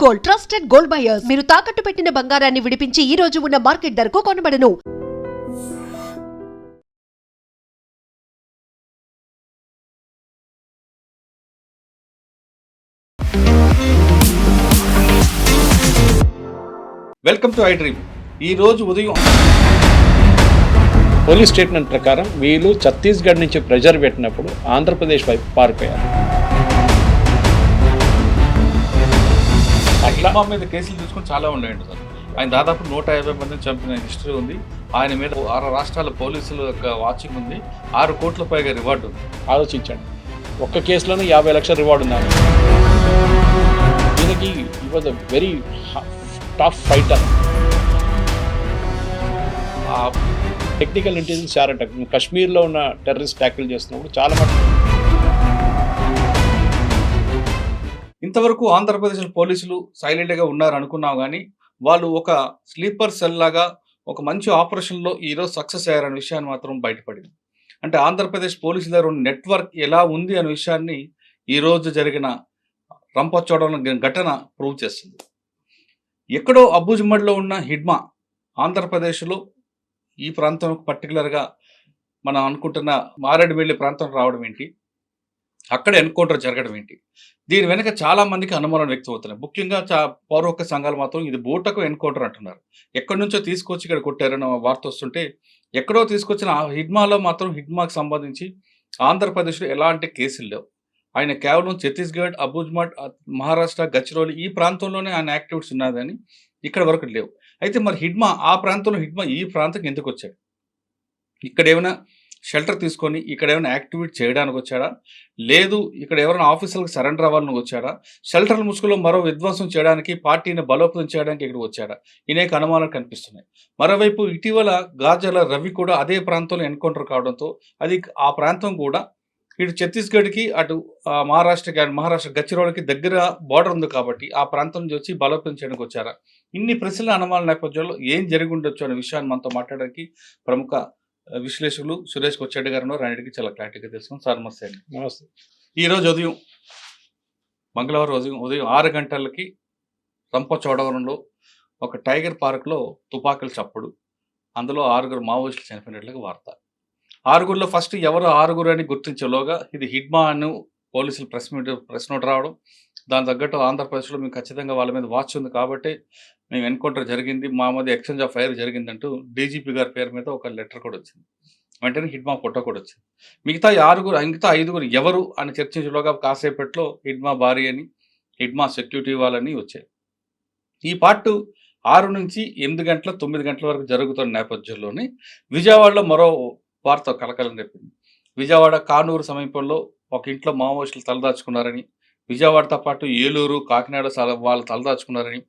Gold, trusted gold buyers. మీరు తాకట్టు పెట్టిన బంగారాన్ని విడిపించి ఈ రోజు ఉన్న మార్కెట్ ధరకు కొనబడను. Welcome to I dream. ఈ రోజు ఉదయం పోలీస్ స్టేట్మెంట్ ప్రకారం వీళ్ళు ఛత్తీస్గఢ్ నుంచి ప్రెజర్ పెట్టినప్పుడు ఆంధ్రప్రదేశ్ వైపు పారిపోయారు. అట్లా మీద కేసులు తీసుకుని చాలా ఉన్నాయండి సార్. ఆయన దాదాపు 150 మందిని చంపిన హిస్టరీ ఉంది. ఆయన మీద 6 రాష్ట్రాల పోలీసుల యొక్క వాచింగ్ ఉంది. 6 కోట్ల పైగా రివార్డు ఉంది. ఆలోచించండి, ఒక్క కేసులోనే 50 లక్షల రివార్డు ఉన్నారు. దీనికి ఈ was a very tough fighter. Technical intelligence చాలా కశ్మీర్లో ఉన్న టెర్రరిస్ట్ ట్యాకిల్ చేస్తున్నప్పుడు చాలా మటుకు. ఇంతవరకు ఆంధ్రప్రదేశ్ పోలీసులు సైలెంట్గా ఉన్నారు అనుకున్నాం, కానీ వాళ్ళు ఒక స్లీపర్ సెల్ లాగా ఒక మంచి ఆపరేషన్లో ఈరోజు సక్సెస్ అయ్యారనే విషయాన్ని మాత్రం బయటపడింది. అంటే ఆంధ్రప్రదేశ్ పోలీసుల దగ్గర ఉన్న నెట్వర్క్ ఎలా ఉంది అనే విషయాన్ని ఈరోజు జరిగిన రంపచోడవరం ఘటన ప్రూవ్ చేస్తుంది. ఎక్కడో అబూజ్మడ్లో ఉన్న హిడ్మా ఆంధ్రప్రదేశ్లో ఈ ప్రాంతం పర్టికులర్గా మనం అనుకుంటున్న మారేడుమిల్లి ప్రాంతం రావడం ఏంటి, అక్కడ ఎన్కౌంటర్ జరగడం ఏంటి, దీని వెనక చాలా మందికి అనుమానం వ్యక్తం అవుతున్నాయి. ముఖ్యంగా పౌర హక్కు సంఘాలు మాత్రం ఇది బూటకు ఎన్కౌంటర్ అంటున్నారు. ఎక్కడి నుంచో తీసుకొచ్చి ఇక్కడ కొట్టారని వార్త వస్తుంటే, ఎక్కడో తీసుకొచ్చిన హిడ్మాలో మాత్రం హిడ్మాకి సంబంధించి ఆంధ్రప్రదేశ్లో ఎలాంటి కేసులు లేవు. ఆయన కేవలం ఛత్తీస్గఢ్, అబూజ్మడ్, మహారాష్ట్ర, గచ్చిరోలి ఈ ప్రాంతంలోనే ఆయన యాక్టివిటీస్ ఉన్నదని ఇక్కడ వరకు లేవు. అయితే మరి హిడ్మా ఆ ప్రాంతంలో ఈ ప్రాంతంకి ఎందుకు వచ్చాడు? ఇక్కడ ఏమైనా షెల్టర్ తీసుకొని ఇక్కడ ఏమైనా యాక్టివిటీ చేయడానికి వచ్చాడా, లేదు ఇక్కడ ఎవరైనా ఆఫీసర్లకు సరెండర్ అవ్వాలని వచ్చాడా, షెల్టర్ ముసుగులో మరో విధ్వంసం చేయడానికి, పార్టీని బలోపేతం చేయడానికి ఇక్కడ వచ్చాడా, అనేక అనుమానాలు కనిపిస్తున్నాయి. మరోవైపు ఇటీవల గాజల రవి కూడా అదే ప్రాంతంలో ఎన్కౌంటర్ కావడంతో అది ఆ ప్రాంతం కూడా ఇటు ఛత్తీస్గఢ్కి అటు మహారాష్ట్ర గచ్చిరోలికి దగ్గర బార్డర్ ఉంది కాబట్టి ఆ ప్రాంతం నుంచి వచ్చి బలోపేతం చేయడానికి వచ్చారా, ఇన్ని ప్రశ్నల అనుమానాల నేపథ్యంలో ఏం జరిగి ఉండొచ్చు అనే విషయాన్ని మనతో మాట్లాడడానికి ప్రముఖ విశ్లేషకులు సురేష్ కొచ్చెడ్డి గారు ఉన్నారు. ఆయనకి చాలా క్లారిటీగా తెలుసుకుని సార్ నమస్తే అండి. నమస్తే. ఈరోజు మంగళవారం ఉదయం 6 గంటలకి రంపచోడవరంలో ఒక టైగర్ పార్క్లో తుపాకుల చప్పుడు, అందులో 6 మావోయిస్టులు చనిపోయినట్లుగా వార్త. 6 ఫస్ట్ ఎవరు 6 అని గుర్తించేలోగా ఇది హిడ్మా అని పోలీసులు ప్రెస్ నోట్ రావడం, దాని తగ్గట్టు ఆంధ్రప్రదేశ్లో మేము ఖచ్చితంగా వాళ్ళ మీద వాచ్ ఉంది కాబట్టి మేము ఎన్కౌంటర్ జరిగింది, మా మధ్య ఎక్స్చేంజ్ ఆఫ్ ఫైర్ జరిగిందంటూ డీజీపీ గారి పేరు మీద ఒక లెటర్ కూడా వచ్చింది. వెంటనే హిడ్మా ఫోటో కూడా వచ్చింది. మిగతా 5 ఎవరు అని చర్చించేలోగా కాసేపట్లో హిడ్మా భార్య అని, హిడ్మా సెక్యూరిటీ వాళ్ళని వచ్చాయి. ఈ పార్ట్ 6 నుంచి 8 గంటల 9 గంటల వరకు జరుగుతున్న నేపథ్యంలోనే విజయవాడలో మరో వార్త కలకలం రేపింది. విజయవాడ కానూరు సమీపంలో ఒక ఇంట్లో మావోయిస్టులు తలదాచుకున్నారని, విజయవాడతో పాటు ఏలూరు, కాకినాడ వాళ్ళు తలదాచుకున్నారని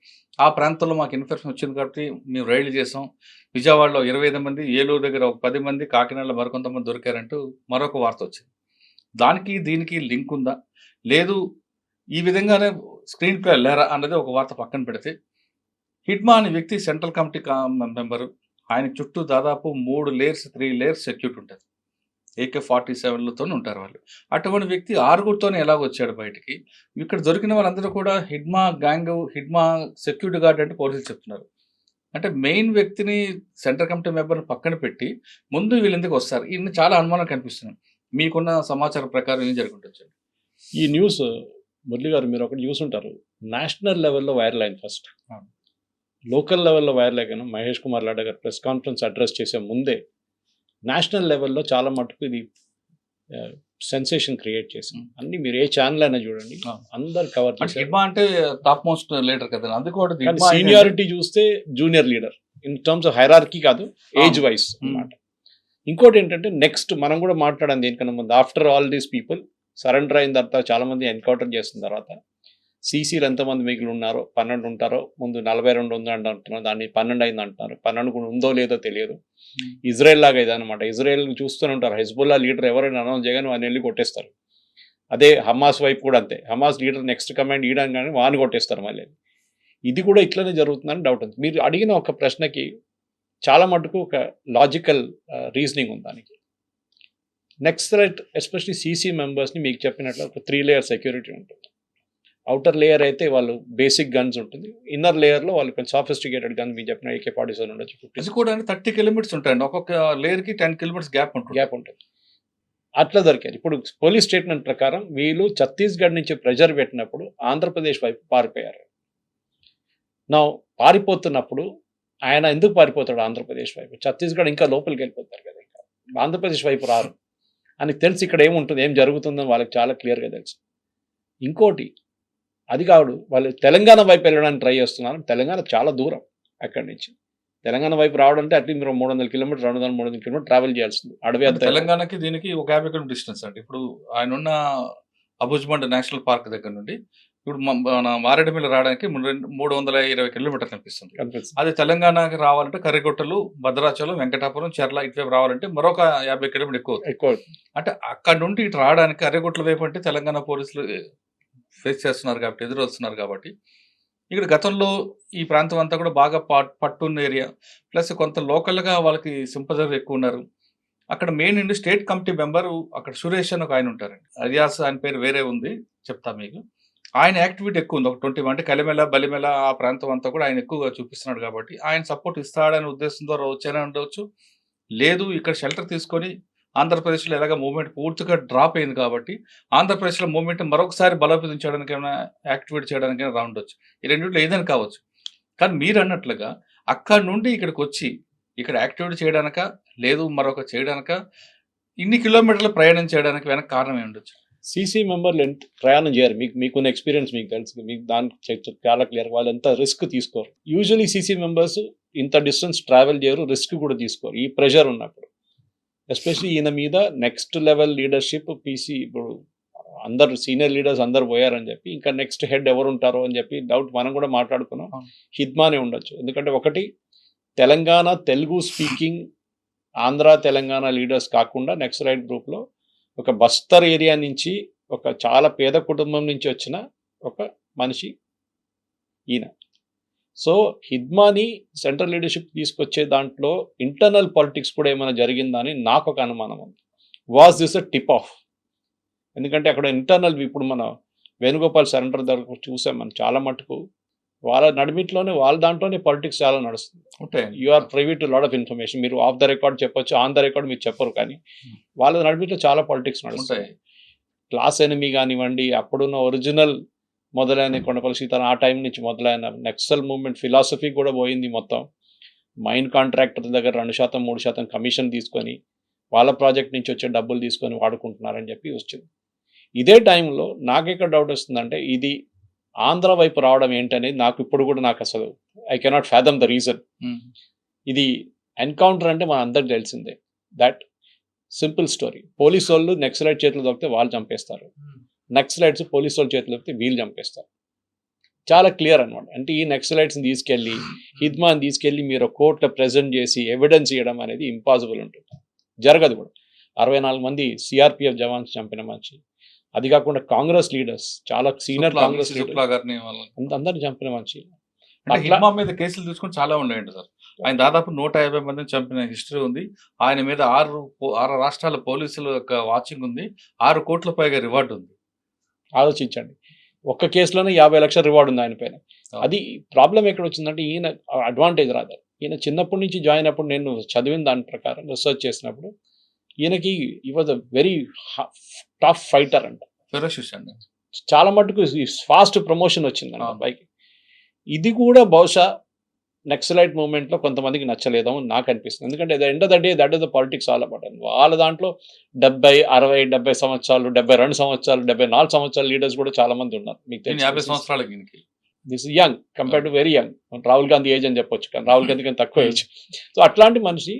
ఆ ప్రాంతంలో మాకు ఇన్ఫర్మేషన్ వచ్చింది కాబట్టి మేము రైళ్లు చేసాం. విజయవాడలో 25 మంది, ఏలూరు దగ్గర ఒక 10 మంది, కాకినాడలో మరికొంతమంది దొరికారంటూ మరొక వార్త వచ్చింది. దానికి దీనికి లింక్ ఉందా, లేదు ఈ విధంగానే స్క్రీన్ ప్లే లేరా అన్నది ఒక వార్త పక్కన పెడితే, హిడ్మా అనే వ్యక్తి సెంట్రల్ కమిటీ మెంబరు. ఆయన చుట్టూ దాదాపు 3 లేయర్స్ 3 లేయర్స్ సెక్యూరిటీ ఉంటుంది. AK-47లతో ఉంటారు వాళ్ళు. అటువంటి వ్యక్తి 6తోనే ఎలా వచ్చాడు బయటికి? ఇక్కడ దొరికిన వాళ్ళందరూ కూడా Hidma gang, Hidma security guard అంటే పోలీసులు చెప్తున్నారు. అంటే మెయిన్ వ్యక్తిని సెంట్రల్ కమిటీ మెంబర్ని పక్కన పెట్టి ముందు వీళ్ళు ఎందుకు వస్తారు? ఇన్ని చాలా అనుమానాలు కనిపిస్తున్నాయి. మీకున్న సమాచారం ప్రకారం ఏం జరుగుతుండొచ్చు? ఈ న్యూస్ మురళి గారు మీరు ఒకటి చూసుంటారు, నేషనల్ లెవెల్లో వైరల్ అయింది ఫస్ట్. లోకల్ లెవెల్లో వైరల్ అయ్యాను. మహేష్ కుమార్ లాడా గారు ప్రెస్ కాన్ఫరెన్స్ అడ్రస్ చేసే ముందే నేషనల్ లెవెల్లో చాలా మటుకు ఇది సెన్సేషన్ క్రియేట్ చేసింది. అన్ని మీరు ఏ ఛానల్ అయినా చూడండి, అందరు కవర్ చేశారు. హిడ్మా అంటే టాప్ మోస్ట్ లీడర్ కదా, అందుకోటి సీనియారిటీ చూస్తే junior leader in terms of hierarchy కాదు, ఏజ్ వైస్ అన్నమాట. ఇంకోటి ఏంటంటే నెక్స్ట్ మనం కూడా మాట్లాడాం దీనికన్నా ముందు, after all these people surrender అయిన తర్వాత చాలా మంది ఎన్కౌంటర్ చేసిన తర్వాత సీసీలు ఎంతమంది మిగిలి ఉన్నారో 12 ఉంటారో, ముందు 42 ఉంది అంటున్నారు, దాన్ని 12 అయింది అంటున్నారు. 12 కూడా ఉందో లేదో తెలియదు. ఇజ్రాయెల్ లాగా ఇదనమాట. ఇజ్రాయెల్ చూస్తూనే ఉంటారు, హెజ్బుల్లా లీడర్ ఎవరైనా అనౌన్స్ చేయగానే వాడిని వెళ్ళి కొట్టేస్తారు. అదే హమాస్ వైపు కూడా అంతే, హమాస్ లీడర్ నెక్స్ట్ కమాండ్ ఇవ్వడానికి కానీ వాడిని కొట్టేస్తారు మళ్ళీ. ఇది కూడా ఇట్లనే జరుగుతుందని డౌట్ ఉంది. మీరు అడిగిన ఒక ప్రశ్నకి చాలా మటుకు ఒక లాజికల్ రీజనింగ్ ఉంది దానికి. నెక్స్ట్ థ్రెట్ ఎస్పెషలీ సీసీ మెంబర్స్ని మీకు చెప్పినట్లు ఒక 3 లేయర్ సెక్యూరిటీ ఉంటుంది. అవుటర్ లేయర్ అయితే వాళ్ళు బేసిక్ గన్స్ ఉంటుంది, ఇన్నర్ లేయర్లో వాళ్ళు కొంచెం సాఫిస్టికేటెడ్ గన్ మీకు చెప్పిన AK-47 ఉండొచ్చు, అది 50 కూడా 30 కిలోమీటర్స్ ఉంటాయండి, ఒక్కొక్క లేయర్ కి 10 కిలోమీటర్స్ గ్యాప్ ఉంటుంది. గ్యాప్ ఉంటుంది. అట్లా దొరికారు. ఇప్పుడు పోలీస్ స్టేట్మెంట్ ప్రకారం వీళ్ళు ఛత్తీస్గఢ్ నుంచి ప్రెజర్ పెట్టినప్పుడు ఆంధ్రప్రదేశ్ వైపు పారిపోయారు. నా పారిపోతున్నప్పుడు ఆయన ఎందుకు పారిపోతాడు ఆంధ్రప్రదేశ్ వైపు? ఛత్తీస్గఢ్ ఇంకా లోపలికి వెళ్ళిపోతారు కదా, ఇంకా ఆంధ్రప్రదేశ్ వైపు రారు అని తెలిసి ఇక్కడ ఏముంటుంది, ఏం జరుగుతుందని వాళ్ళకి చాలా క్లియర్గా తెలుసు. ఇంకోటి అది కాదు, వాళ్ళు తెలంగాణ వైపు వెళ్ళడానికి ట్రై చేస్తున్నారు. తెలంగాణ చాలా దూరం అక్కడి నుంచి. తెలంగాణ వైపు రావడం అంటే అట్లీస్ట్ మీరు 300 కిలోమీటర్ 200-300 కిలోమీటర్ ట్రావెల్ చేయాల్సింది, అడవి అంటే అంతా. తెలంగాణకి దీనికి ఒక 50 కిలోమీటర్ డిస్టెన్స్ అండి. ఇప్పుడు ఆయన ఉన్న అబుజ్మండ్ నేషనల్ పార్క్ దగ్గర నుండి ఇప్పుడు మన మారేడుమిల్లి రావడానికి 320 కిలోమీటర్లు కనిపిస్తుంది. కనిపిస్తుంది. అది తెలంగాణకి రావాలంటే కర్రిగుట్టలు, భద్రాచలం, వెంకటాపురం, చెర్ల ఇటువైపు రావాలంటే మరొక 50 కిలోమీటర్ ఎక్కువ అవుతుంది. ఎక్కువ అంటే అక్కడ నుండి ఇటు రావడానికి కర్రిగుట్టల వైపు అంటే తెలంగాణ పోలీసులు ఫేస్ చేస్తున్నారు కాబట్టి, ఎదురొస్తున్నారు కాబట్టి ఇక్కడ గతంలో ఈ ప్రాంతం అంతా కూడా బాగా పట్టున్న ఏరియా, ప్లస్ కొంత లోకల్గా వాళ్ళకి సింపజర్ ఎక్కువ ఉన్నారు. అక్కడ మెయిన్ ఇండి స్టేట్ కమిటీ మెంబరు అక్కడ సురేష్ అని ఒక ఆయన ఉంటారండి, అలియాస్ ఆయన పేరు వేరే ఉంది, చెప్తా మీకు. ఆయన యాక్టివిటీ ఎక్కువ ఉంది, ఒక 20 అంటే కలిమెల బలిమెల ఆ ప్రాంతం అంతా కూడా ఆయన ఎక్కువగా చూపిస్తున్నాడు కాబట్టి ఆయన సపోర్ట్ ఇస్తాడనే ఉద్దేశం ద్వారా వచ్చానే ఉండవచ్చు. లేదు ఇక్కడ షెల్టర్ తీసుకొని ఆంధ్రప్రదేశ్లో ఎలాగ మూవ్మెంట్ పూర్తిగా డ్రాప్ అయింది కాబట్టి ఆంధ్రప్రదేశ్లో మూవ్మెంట్ మరొకసారి బలోపేతం చేయడానికి ఏమైనా యాక్టివేట్ చేయడానికి రా ఉండొచ్చు. ఈ రెండింటిలో ఏదైనా కావచ్చు. కానీ మీరు అన్నట్లుగా అక్కడ నుండి ఇక్కడికి వచ్చి ఇక్కడ యాక్టివేట్ చేయడానిక, లేదు మరొక చేయడానిక, ఇన్ని కిలోమీటర్లు ప్రయాణం చేయడానికి వెనక కారణం ఏమి ఉండొచ్చు? సీసీ మెంబర్లు ఎంత ప్రయాణం చేయరు, మీకున్న ఎక్స్పీరియన్స్ మీకు తెలుసు, మీకు దానికి చాలా క్లియర్. వాళ్ళు ఎంత రిస్క్ తీసుకోరు. యూజువలీ సీసీ మెంబర్స్ ఇంత డిస్టెన్స్ ట్రావెల్ చేయరు, రిస్క్ కూడా తీసుకోరు ఈ ప్రెషర్ ఉన్నప్పుడు. ఎస్పెషలీ ఈయన మీద నెక్స్ట్ లెవెల్ లీడర్షిప్ పీసీ, ఇప్పుడు అందరు సీనియర్ లీడర్స్ అందరు పోయారని చెప్పి ఇంకా నెక్స్ట్ హెడ్ ఎవరు ఉంటారో అని చెప్పి డౌట్ మనం కూడా మాట్లాడుకున్నాం. హిద్మానే ఉండొచ్చు. ఎందుకంటే ఒకటి తెలంగాణ తెలుగు స్పీకింగ్ ఆంధ్ర తెలంగాణ లీడర్స్ కాకుండా నెక్సలైట్ గ్రూప్లో ఒక బస్తర్ ఏరియా నుంచి ఒక చాలా పేద కుటుంబం నుంచి వచ్చిన ఒక మనిషి ఈయన. సో హిద్మాని సెంట్రల్ లీడర్షిప్ తీసుకొచ్చే దాంట్లో ఇంటర్నల్ పాలిటిక్స్ కూడా ఏమైనా జరిగిందా అని నాకు ఒక అనుమానం ఉంది. Was this a tip of? ఎందుకంటే అక్కడ ఇంటర్నల్, ఇప్పుడు మన వేణుగోపాల్ సరెండర్ దగ్గర చూసాం మనం చాలా మటుకు వాళ్ళ నడిమిట్లోనే వాళ్ళ దాంట్లోనే పాలిటిక్స్ చాలా నడుస్తుంది. You are privy to lot of information. మీరు ఆఫ్ ద రికార్డ్ చెప్పొచ్చు, ఆన్ ద రికార్డ్ మీరు చెప్పరు, కానీ వాళ్ళ నడిమిట్లో చాలా పాలిటిక్స్ నడుస్తాయి. క్లాస్ ఎనిమీ కానివ్వండి, అప్పుడున్న ఒరిజినల్ మొదలైన కొండపల్లి సీతారాం ఆ టైం నుంచి మొదలైన నక్సల్ మూవ్మెంట్ ఫిలాసఫీ కూడా పోయింది మొత్తం. మైన్ కాంట్రాక్టర్ దగ్గర 2%, 3% కమిషన్ తీసుకొని వాళ్ళ ప్రాజెక్ట్ నుంచి వచ్చే డబ్బులు తీసుకొని వాడుకుంటున్నారని చెప్పి వచ్చింది. ఇదే టైంలో నాకెక్కడ డౌట్ వస్తుందంటే ఇది ఆంధ్ర వైపు రావడం ఏంటనేది నాకు ఇప్పుడు కూడా నాకు అసలు I cannot fathom the reason. ఇది ఎన్కౌంటర్ అంటే మన అందరికి తెలిసిందే, దట్ సింపుల్ స్టోరీ. పోలీసు వాళ్ళు నక్సలైట్ చేతులు దొరికితే వాళ్ళు చంపేస్తారు, నక్సలైట్స్ పోలీసు వాళ్ళ చేతులు దొరికితే వీళ్ళు చంపేస్తారు. చాలా క్లియర్ అనమాట. అంటే ఈ నక్సలైట్స్ని తీసుకెళ్ళి హిద్మాని తీసుకెళ్ళి మీరు కోర్టులో ప్రెజెంట్ చేసి ఎవిడెన్స్ ఇవ్వడం అనేది ఇంపాసిబుల్ ఉంటుంది, జరగదు కూడా. 64 మంది సిఆర్పిఎఫ్ జవాన్స్ చంపిన మనిషి, అది కాకుండా కాంగ్రెస్ లీడర్స్, చాలా సీనియర్ కాంగ్రెస్ అందరిని చంపిన మనిషి. హిద్మా మీద కేసులు తీసుకుని చాలా ఉన్నాయండి సార్. ఆయన దాదాపు 150 మందిని చంపిన హిస్టరీ ఉంది. ఆయన మీద 6 రాష్ట్రాల పోలీసుల యొక్క వాచింగ్ ఉంది. 6 కోట్ల పైగా రివార్డు ఉంది. ఆలోచించండి, ఒక్క కేసులోనే 50 లక్షల రివార్డు ఉంది ఆయన పైన. అది ప్రాబ్లం ఎక్కడ వచ్చిందంటే ఈయన అడ్వాంటేజ్ రాదు. ఈయన చిన్నప్పటి నుంచి జాయిన్ అప్పుడు నేను చదివిన దాని ప్రకారం రీసెర్చ్ చేసినప్పుడు ఈయనకి ఈ was a very tough fighter అంట. చాలా మటుకు ఫాస్ట్ ప్రమోషన్ వచ్చిందంట పైకి. ఇది కూడా బహుశా నక్సలైట్ మూవ్మెంట్లో కొంతమందికి నచ్చలేదో నాకు అనిపిస్తుంది. ఎందుకంటే end of the day that is the politics all about. వాళ్ళ దాంట్లో 70, 60, 70 సంవత్సరాలు, 72 సంవత్సరాలు, 74 సంవత్సరాల లీడర్స్ కూడా చాలా మంది ఉన్నారు. మీకు తెలిసి 50 సంవత్సరాలకి this is young compare to very young. Rahul Gandhi age అని చెప్పొచ్చు, కానీ రాహుల్ గాంధీ కానీ తక్కువ ఏజ్. సో అట్లాంటి మనిషి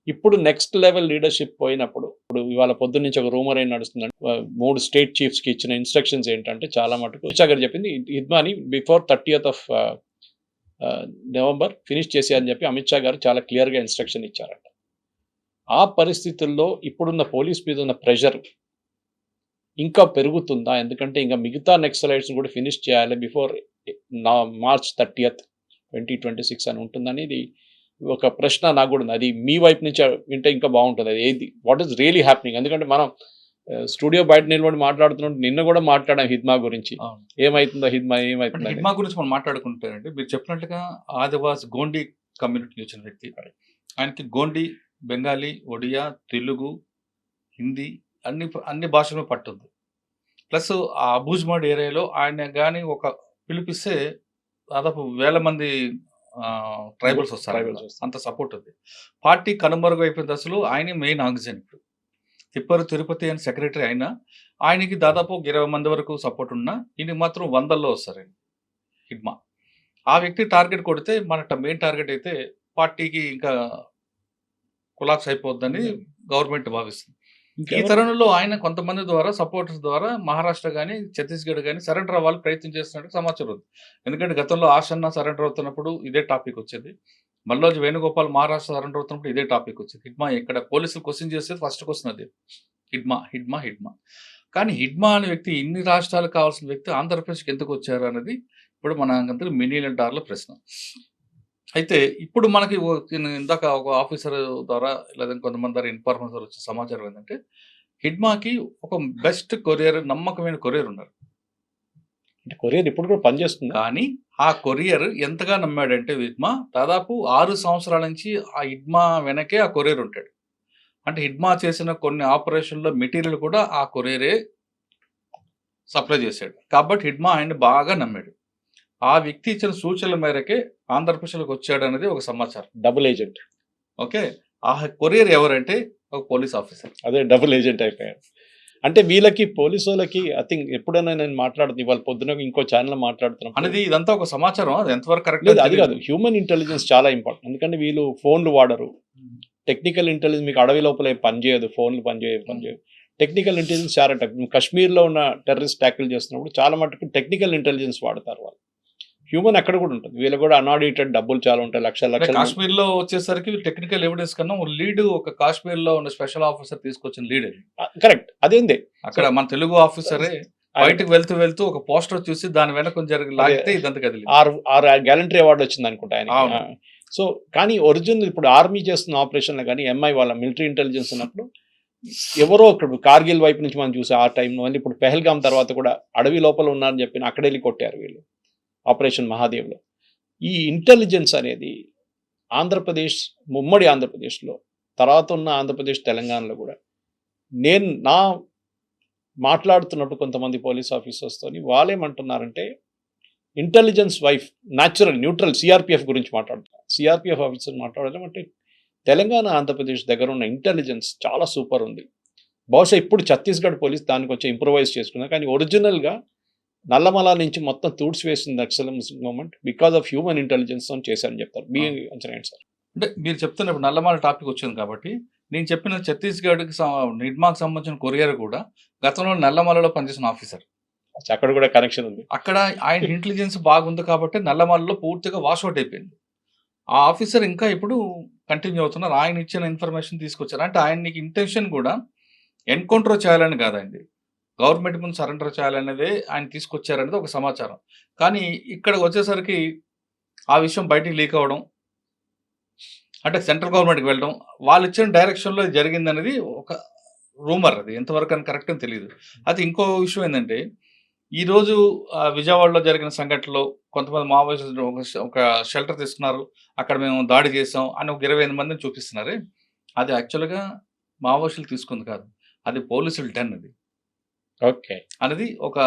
ఇప్పుడు నెక్స్ట్ లెవెల్ లీడర్షిప్ పోయినప్పుడు, ఇప్పుడు ఇవాళ పొద్దున్న నుంచి ఒక రూమర్ ఏం నడుస్తుందంటే 3 స్టేట్ చీఫ్స్కి ఇచ్చిన ఇన్స్ట్రక్షన్స్ ఏంటంటే చాలా మటుకు గారు చెప్పింది హిద్మాని before 30th of November finish చేసేయని చెప్పి అమిత్ షా గారు చాలా క్లియర్గా ఇన్స్ట్రక్షన్ ఇచ్చారంట. ఆ పరిస్థితుల్లో ఇప్పుడున్న పోలీస్ మీద ఉన్న ప్రెషర్ ఇంకా పెరుగుతుందా? ఎందుకంటే ఇంకా మిగతా నక్సలైట్స్ కూడా ఫినిష్ చేయాలి బిఫోర్ March 30th, 2026 అని ఉంటుందనేది ఒక ప్రశ్న నాకు కూడా ఉంది. అది మీ వైపు నుంచి వింటే ఇంకా బాగుంటుంది. అది ఏది వాట్ ఈస్ రియలీ హ్యాపెనింగ్? ఎందుకంటే మనం స్టూడియో బయట నిలబడి మాట్లాడుతున్నట్టు నిన్న కూడా మాట్లాడాం హిద్మా గురించి. అవును. ఏమైతుందో హిద్మా అంటే ఏమైతుందో హిడ్మా గురించి మనం మాట్లాడుకుంటారంటే మీరు చెప్పినట్టుగా ఆదివాసి గోండి కమ్యూనిటీ వచ్చిన వ్యక్తి. ఆయనకి గోండి, బెంగాలీ, ఒడియా, తెలుగు, హిందీ అన్ని భాషల మీద పట్టుంది. ప్లస్ ఆ అబూజ్మడ్ ఏరియాలో ఆయన కానీ ఒక పిలిపిస్తే దాదాపు వేల మంది ట్రైబల్స్ వస్తారు. Tribals వస్తారు. అంత సపోర్ట్ ఉంది. పార్టీ కనుమరుగు అయిపోయిన దశలో ఆయనే మెయిన్ ఆక్సిజన్ ఇప్పుడు. తిరుపతి అని సెక్రటరీ అయినా ఆయనకి దాదాపు 20 మంది వరకు సపోర్ట్ ఉన్నా ఈయనకి మాత్రం వందల్లో వస్తారు హిడ్మా. ఆ వ్యక్తి టార్గెట్ కొడితే మన మెయిన్ టార్గెట్ అయితే పార్టీకి ఇంకా కొలాప్స్ అయిపోద్దని గవర్నమెంట్ భావిస్తుంది. ఈ ఇంకెవరు? తరుణంలో ఆయన కొంతమంది ద్వారా సపోర్టర్స్ ద్వారా మహారాష్ట్ర కానీ ఛత్తీస్గఢ్ కానీ సరెండర్ అవ్వాలి ప్రయత్నం చేస్తున్నట్టు సమాచారం ఉంది. ఎందుకంటే గతంలో ఆశన్న సరెండర్ అవుతున్నప్పుడు ఇదే టాపిక్ వచ్చేది. మల్లోజు వేణుగోపాల్ మహారాష్ట్ర సరెండర్ అవుతున్నప్పుడు ఇదే టాపిక్ వచ్చేది. హిడ్మా ఇక్కడ పోలీసులు క్వశ్చన్ చేస్తే ఫస్ట్ క్వశ్చన్ అది హిడ్మా. కానీ హిడ్మా అనే వ్యక్తి ఇన్ని రాష్ట్రాలకు కావాల్సిన వ్యక్తి ఆంధ్రప్రదేశ్కి ఎందుకు వచ్చారు అనేది ఇప్పుడు మన అందరికీ మిలియన్ డాలర్ల ప్రశ్న. అయితే ఇప్పుడు మనకి ఇందాక ఒక ఆఫీసర్ ద్వారా లేదా కొంతమంది ద్వారా ఇన్ఫార్మేషన్ వచ్చే సమాచారం ఏంటంటే హిడ్మాకి ఒక బెస్ట్ కొరియర్, నమ్మకమైన కొరియర్ ఉన్నారు. అంటే కొరియర్ ఇప్పుడు కూడా పనిచేస్తుంది. కానీ ఆ కొరియర్ ఎంతగా నమ్మాడంటే హిడ్మా దాదాపు 6 సంవత్సరాల నుంచి ఆ హిడ్మా వెనకే ఆ కొరియర్ ఉంటాడు. అంటే హిడ్మా చేసిన కొన్ని ఆపరేషన్లో మెటీరియల్ కూడా ఆ కొరియరే సప్లై చేశాడు. కాబట్టి హిడ్మా ఆయన్ని బాగా నమ్మాడు. ఆ వ్యక్తి ఇచ్చిన సూచనల మేరకే ఆంధ్రప్రదేశ్లోకి వచ్చాడు అనేది ఒక సమాచారం. Double agent. ఓకే, ఆ కొరియర్ ఎవరంటే ఒక పోలీస్ ఆఫీసర్. అదే డబుల్ ఏజెంట్ అయిపోయాడు. అంటే వీళ్ళకి పోలీసు వాళ్ళకి ఐ థింక్ ఎప్పుడైనా నేను మాట్లాడుతుంది ఇవాళ పొద్దున ఇంకో ఛానల్ మాట్లాడుతున్నాం అనేది ఇదంతా ఒక సమాచారం. అది ఎంతవరకు కరెక్ట్ లేదు, అది కాదు. హ్యూమన్ ఇంటెలిజెన్స్ చాలా ఇంపార్టెంట్. ఎందుకంటే వీళ్ళు ఫోన్లు వాడరు. టెక్నికల్ ఇంటెలిజెన్స్ మీకు అడవి లోపల ఏం పనిచేయదు, ఫోన్లు పనిచేయదు. టెక్నికల్ ఇంటెలిజెన్స్ చాలా కాశ్మీర్లో ఉన్న టెర్రరిస్ట్ ట్యాకిల్ చేస్తున్నప్పుడు చాలా మటుకు టెక్నికల్ ఇంటెలిజెన్స్ వాడతారు వాళ్ళు. హ్యూమన్ అక్కడ కూడా ఉంటుంది. వీళ్ళు కూడా అన్ఆడిటెడ్ డబ్బులు చాలా ఉంటాయి, లక్షలు. కాశ్మీర్ లో వచ్చేసరికి టెక్నికల్ ఎవిడెన్స్ కన్నా లీడ్ ఒక కాశ్మీర్ లో ఉన్న స్పెషల్ ఆఫీసర్ తీసుకొచ్చిన లీడ్ అది. కరెక్ట్, అదేంది అక్కడ మన తెలుగు ఆఫీసరే బయటకు వెళ్తూ ఒక పోస్టర్ చూసి దాని వెనక లాగితే ఇదంతా కదిలి 6 గ్యాలంటరీ అవార్డు వచ్చింది అనుకుంటా ఆయన. సో కానీ ఒరిజినల్ ఇప్పుడు ఆర్మీ చేస్తున్న ఆపరేషన్లో కానీ ఎంఐ వాళ్ళ మిలిటరీ ఇంటెలిజెన్స్ ఉన్నప్పుడు ఎవరో ఇక్కడ కార్గిల్ వైపు నుంచి మనం చూసే ఆ టైంలో మళ్ళీ ఇప్పుడు పెహల్గాం తర్వాత కూడా అడవి లోపల ఉన్నారని చెప్పి అక్కడ వెళ్ళి కొట్టారు వీళ్ళు ఆపరేషన్ మహాదేవ్లో. ఈ ఇంటెలిజెన్స్ అనేది ఆంధ్రప్రదేశ్, ఉమ్మడి ఆంధ్రప్రదేశ్లో, తర్వాత ఉన్న ఆంధ్రప్రదేశ్, తెలంగాణలో కూడా నేను మాట్లాడుతున్నప్పుడు కొంతమంది పోలీస్ ఆఫీసర్స్తో వాళ్ళేమంటున్నారంటే ఇంటెలిజెన్స్ వైఫ్ న్యూట్రల్ సిఆర్పిఎఫ్ గురించి మాట్లాడుతున్నారు. సిఆర్పిఎఫ్ ఆఫీసర్ మాట్లాడడం అంటే తెలంగాణ, ఆంధ్రప్రదేశ్ దగ్గర ఉన్న ఇంటెలిజెన్స్ చాలా సూపర్ ఉంది. బహుశా ఇప్పుడు ఛత్తీస్గఢ్ పోలీస్ దాన్ని కొంచెం ఇంప్రూవైజ్ చేసుకున్నారు. కానీ ఒరిజినల్గా నల్లమల నుంచి మొత్తం వేసింది Naxal movement because of human intelligence అని చేశారని చెప్తారు. మీ అంచనా ఏంటి సార్? అంటే మీరు చెప్తున్నప్పుడు నల్లమల టాపిక్ వచ్చింది కాబట్టి నేను చెప్పిన ఛత్తీస్గఢ్కి హిడ్మాకి సంబంధించిన కొరియర్ కూడా గతంలో నల్లమలలో పనిచేసిన ఆఫీసర్. అక్కడ కూడా కనెక్షన్ ఉంది. అక్కడ ఆయన ఇంటెలిజెన్స్ బాగుంది కాబట్టి నల్లమలలో పూర్తిగా వాష్అవుట్ అయిపోయింది. ఆ ఆఫీసర్ ఇంకా ఇప్పుడు కంటిన్యూ అవుతున్నారు. ఆయన ఇచ్చిన ఇన్ఫర్మేషన్ తీసుకొచ్చారు. అంటే ఆయనకి ఇంటెన్షన్ కూడా ఎన్కౌంటర్ చేయాలని కాదండి, గవర్నమెంట్ ముందు సరెండర్ చేయాలనేదే ఆయన తీసుకొచ్చారనేది ఒక సమాచారం. కానీ ఇక్కడికి వచ్చేసరికి ఆ విషయం బయటికి లీక్ అవ్వడం, అంటే సెంట్రల్ గవర్నమెంట్కి వెళ్ళడం, వాళ్ళు ఇచ్చిన డైరెక్షన్లో జరిగిందనేది ఒక రూమర్. అది ఎంతవరకు అని కరెక్ట్ అని తెలియదు. అది ఇంకో విషయం ఏంటంటే ఈరోజు విజయవాడలో జరిగిన సంఘటనలో కొంతమంది మావోయిస్టులు ఒక షెల్టర్ తీసుకున్నారు, అక్కడ మేము దాడి చేసాం అని ఒక 25 మందిని చూపిస్తున్నారే, అది యాక్చువల్గా మావోయిస్టులు తీసుకుంది కాదు, అది పోలీసులు డన్ అది. ఓకే, అనేది ఒక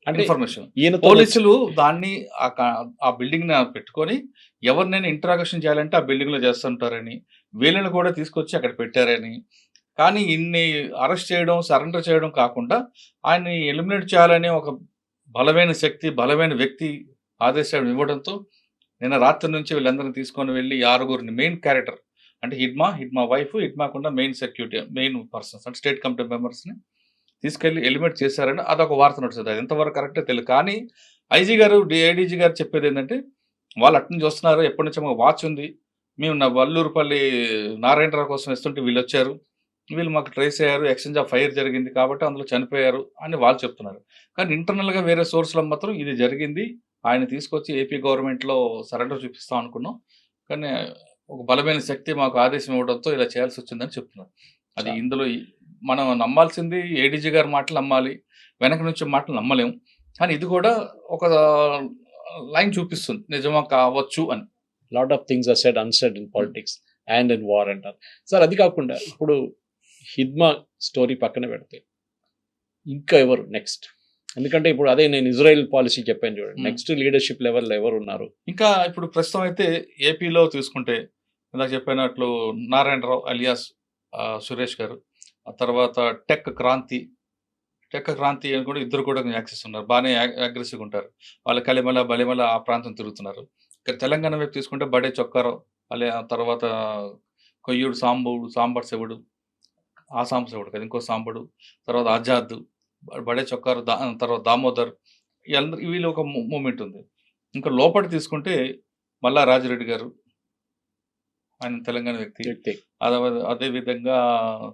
అంటే ఇన్ఫర్మేషన్. పోలీసులు దాన్ని ఆ బిల్డింగ్ పెట్టుకొని ఎవరినైనా ఇంట్రాగేషన్ చేయాలంటే ఆ బిల్డింగ్ లో చేస్తుంటారని, వీళ్ళని కూడా తీసుకొచ్చి అక్కడ పెట్టారని. కానీ ఇన్ని అరెస్ట్ చేయడం, సరెండర్ చేయడం కాకుండా ఆయన్ని ఎలిమినేట్ చేయాలనే ఒక బలమైన శక్తి, బలమైన వ్యక్తి ఆదేశాలు ఇవ్వడంతో నిన్న రాత్రి నుంచి వీళ్ళందరినీ తీసుకొని వెళ్ళి 6గురిని మెయిన్ క్యారెక్టర్ అంటే హిడ్మా వైఫ్, హిడ్మాకుండా మెయిన్ సెక్యూరిటీ, మెయిన్ పర్సన్స్ అంటే స్టేట్ కమిటీ మెంబర్స్ని తీసుకెళ్లి ఎలిమినేట్ చేశారని అదొక వార్త నడుస్తుంది. అది ఎంతవరకు కరెక్టే తెలియదు. కానీ ఐజీ గారు, ఏడీజీ గారు చెప్పేది ఏంటంటే వాళ్ళు అట్నుంచి వస్తున్నారు, ఎప్పటి నుంచో మాకు వాచ్ ఉంది, మేము వల్లూరుపల్లి నారాయణరావు కోసం ఇస్తుంటే వీళ్ళు వచ్చారు, వీళ్ళు మాకు ట్రేస్ అయ్యారు, ఎక్స్చేంజ్ ఆఫ్ ఫైర్ జరిగింది కాబట్టి అందులో చనిపోయారు అని వాళ్ళు చెప్తున్నారు. కానీ ఇంటర్నల్గా వేరే సోర్స్లో మాత్రం ఇది జరిగింది, ఆయన తీసుకొచ్చి ఏపీ గవర్నమెంట్లో సరెండర్ చూపిస్తాం అనుకున్నాం, కానీ ఒక బలమైన శక్తి మాకు ఆదేశం ఇవ్వడంతో ఇలా చేయాల్సి వచ్చిందని చెప్తున్నారు. అది ఇందులో మనం నమ్మాల్సింది ఏడీజీ గారి మాటలు నమ్మాలి, వెనక నుంచి మాటలు నమ్మలేము. కానీ ఇది కూడా ఒక లైన్ చూపిస్తుంది నిజమా కావచ్చు అని. Lot of things are said unsaid in politics and in war అంటారు సార్. అది కాకుండా ఇప్పుడు హిద్మా స్టోరీ పక్కన పెడితే ఇంకా ఎవరు నెక్స్ట్? ఎందుకంటే ఇప్పుడు అదే నేను ఇజ్రాయెల్ పాలసీ చెప్పాను చూడండి, నెక్స్ట్ లీడర్షిప్ లెవెల్లో ఎవరు ఉన్నారు? ఇంకా ఇప్పుడు ప్రస్తుతం అయితే ఏపీలో తీసుకుంటే ఇందాక చెప్పినట్లు నారాయణరావు అలియాస్ సురేష్ గారు, ఆ తర్వాత టెక్ క్రాంతి అని కూడా ఇద్దరు కూడా యాక్సెస్ ఉన్నారు, బాగానే అగ్రెసివ్గా ఉంటారు. వాళ్ళు కలిమల బలిమల ఆ ప్రాంతం తిరుగుతున్నారు. ఇక్కడ తెలంగాణ వైపు తీసుకుంటే బడే చొక్కారావు, ఆ తర్వాత కొయ్యూడు సాంబర్ శివుడు, ఆ శివుడు కదా ఇంకో సాంబడు, తర్వాత ఆజాద్, బడే చొక్కారు, తర్వాత దామోదర్, వీళ్ళు ఒక మూమెంట్ ఉంది. ఇంకా లోపల తీసుకుంటే మల్లా రాజిరెడ్డి గారు, ఆయన తెలంగాణ వ్యక్తి. అదే విధంగా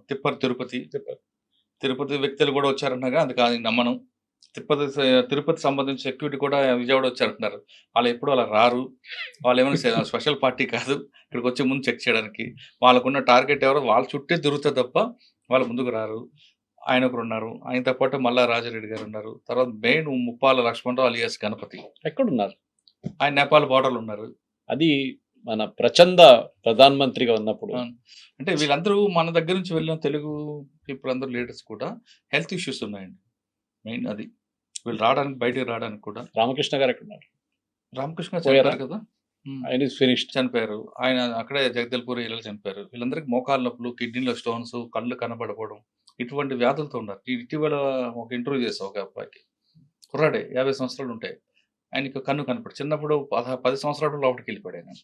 తిప్పర్ తిరుపతి వ్యక్తులు కూడా వచ్చారంటున్నారు, అది కాదు నమ్మను. తిరుపతి సంబంధించి సెక్యూరిటీ కూడా విజయవాడ వచ్చారంటున్నారు. వాళ్ళు ఎప్పుడు అలా రారు, వాళ్ళు ఏమైనా స్పెషల్ పార్టీ కాదు, ఇక్కడికి వచ్చే ముందు చెక్ చేయడానికి. వాళ్ళకున్న టార్గెట్ ఎవరో వాళ్ళ చుట్టే తిరుగుతారు తప్ప వాళ్ళు ముందుకు రారు. ఆయన ఒకరు ఉన్నారు, ఆయనతో పాటు మల్లా రాజారెడ్డి గారు ఉన్నారు. తర్వాత మెయిన్ ముప్పాల లక్ష్మణరావు అలియాస్ గణపతి ఎక్కడున్నారు? ఆయన నేపాల్ బార్డర్లు ఉన్నారు. అది మన ప్రచండ ప్రధానమంత్రిగా ఉన్నప్పుడు. అంటే వీళ్ళందరూ మన దగ్గర నుంచి వెళ్ళిన తెలుగు పీపుల్ అందరూ లీడర్స్ కూడా హెల్త్ ఇష్యూస్ ఉన్నాయండి. మెయిన్ అది వీళ్ళు రావడానికి, బయటకు రావడానికి కూడా. రామకృష్ణ గారు ఎక్కడున్నారు? రామకృష్ణ చనిపోయారు కదా, ఆయన ఫినిష్డ్, చనిపోయారు. ఆయన అక్కడే జగదల్పూర్ ఇళ్ళలో చనిపోయారు. వీళ్ళందరికీ మోకాళ్ళ నొప్పులు, కిడ్నీలో స్టోన్స్, కళ్ళు కనబడకపోవడం, ఇటువంటి వ్యాధులతో ఉన్నారు. ఇటీవల ఒక ఇంటర్వ్యూ చేసా ఒక అబ్బాయికి, కుర్రాడే 50 సంవత్సరాలు ఉంటాయి, ఆయనకి కన్ను కనపడు. చిన్నప్పుడు 10 సంవత్సరాల లోపలికి వెళ్ళిపోయాడు ఆయన.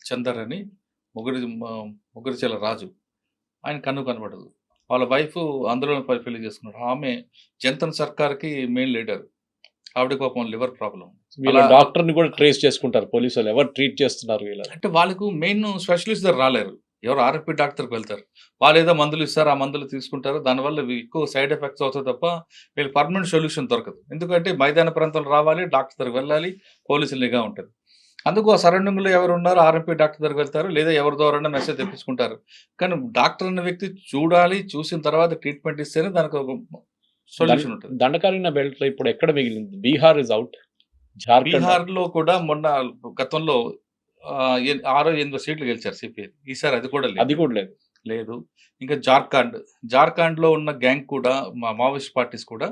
చందర్ అని ముగ్గురిచెల రాజు, ఆయన కన్ను కనబడదు. వాళ్ళ వైఫ్ అందులో పెళ్లి చేసుకున్నాడు. ఆమె జంతన్ సర్కార్కి మెయిన్ లీడర్, ఆవిడ పాపం లివర్ ప్రాబ్లం. వీళ్ళ డాక్టర్ని కూడా ట్రేస్ చేసుకుంటారు పోలీసు వాళ్ళు, ఎవరు ట్రీట్ చేస్తున్నారు వీళ్ళు అంటే. వాళ్ళకు మెయిన్ స్పెషలిస్ట్ దగ్గర రాలేరు, ఎవరు ఆర్ఎంపీ డాక్టర్కి వెళ్తారు. వాళ్ళు ఏదో మందులు ఇస్తారు, ఆ మందులు తీసుకుంటారు, దానివల్ల ఎక్కువ సైడ్ ఎఫెక్ట్స్ అవుతాయి తప్ప వీళ్ళు పర్మనెంట్ సొల్యూషన్ దొరకదు. ఎందుకంటే మైదాన ప్రాంతంలో రావాలి, డాక్టర్ దగ్గరికి వెళ్ళాలి, పోలీసులు నిఘా ఉంటుంది. అందుకు ఆ సరౌండింగ్లో ఎవరు ఉన్నారు, ఆర్ఎంపీ డాక్టర్ దగ్గరికి వెళ్తారు, లేదా ఎవరి ద్వారా మెసేజ్ తెప్పించుకుంటారు. కానీ డాక్టర్ అనే వ్యక్తి చూడాలి, చూసిన తర్వాత ట్రీట్మెంట్ ఇస్తేనే దానికి ఒక సొల్యూషన్ ఉంటుంది. దండకారణ్య బెల్ట్ లో ఇప్పుడు ఎక్కడ మిగిలింది? Bihar is out. బీహార్ లో కూడా మొన్న గతంలో 6-8 సీట్లు గెలిచారు సిపిఐ. ఈసారి అది కూడా లేదు. ఇంకా జార్ఖండ్ లో ఉన్న గ్యాంగ్ కూడా, మావోయిస్ట్ పార్టీస్ కూడా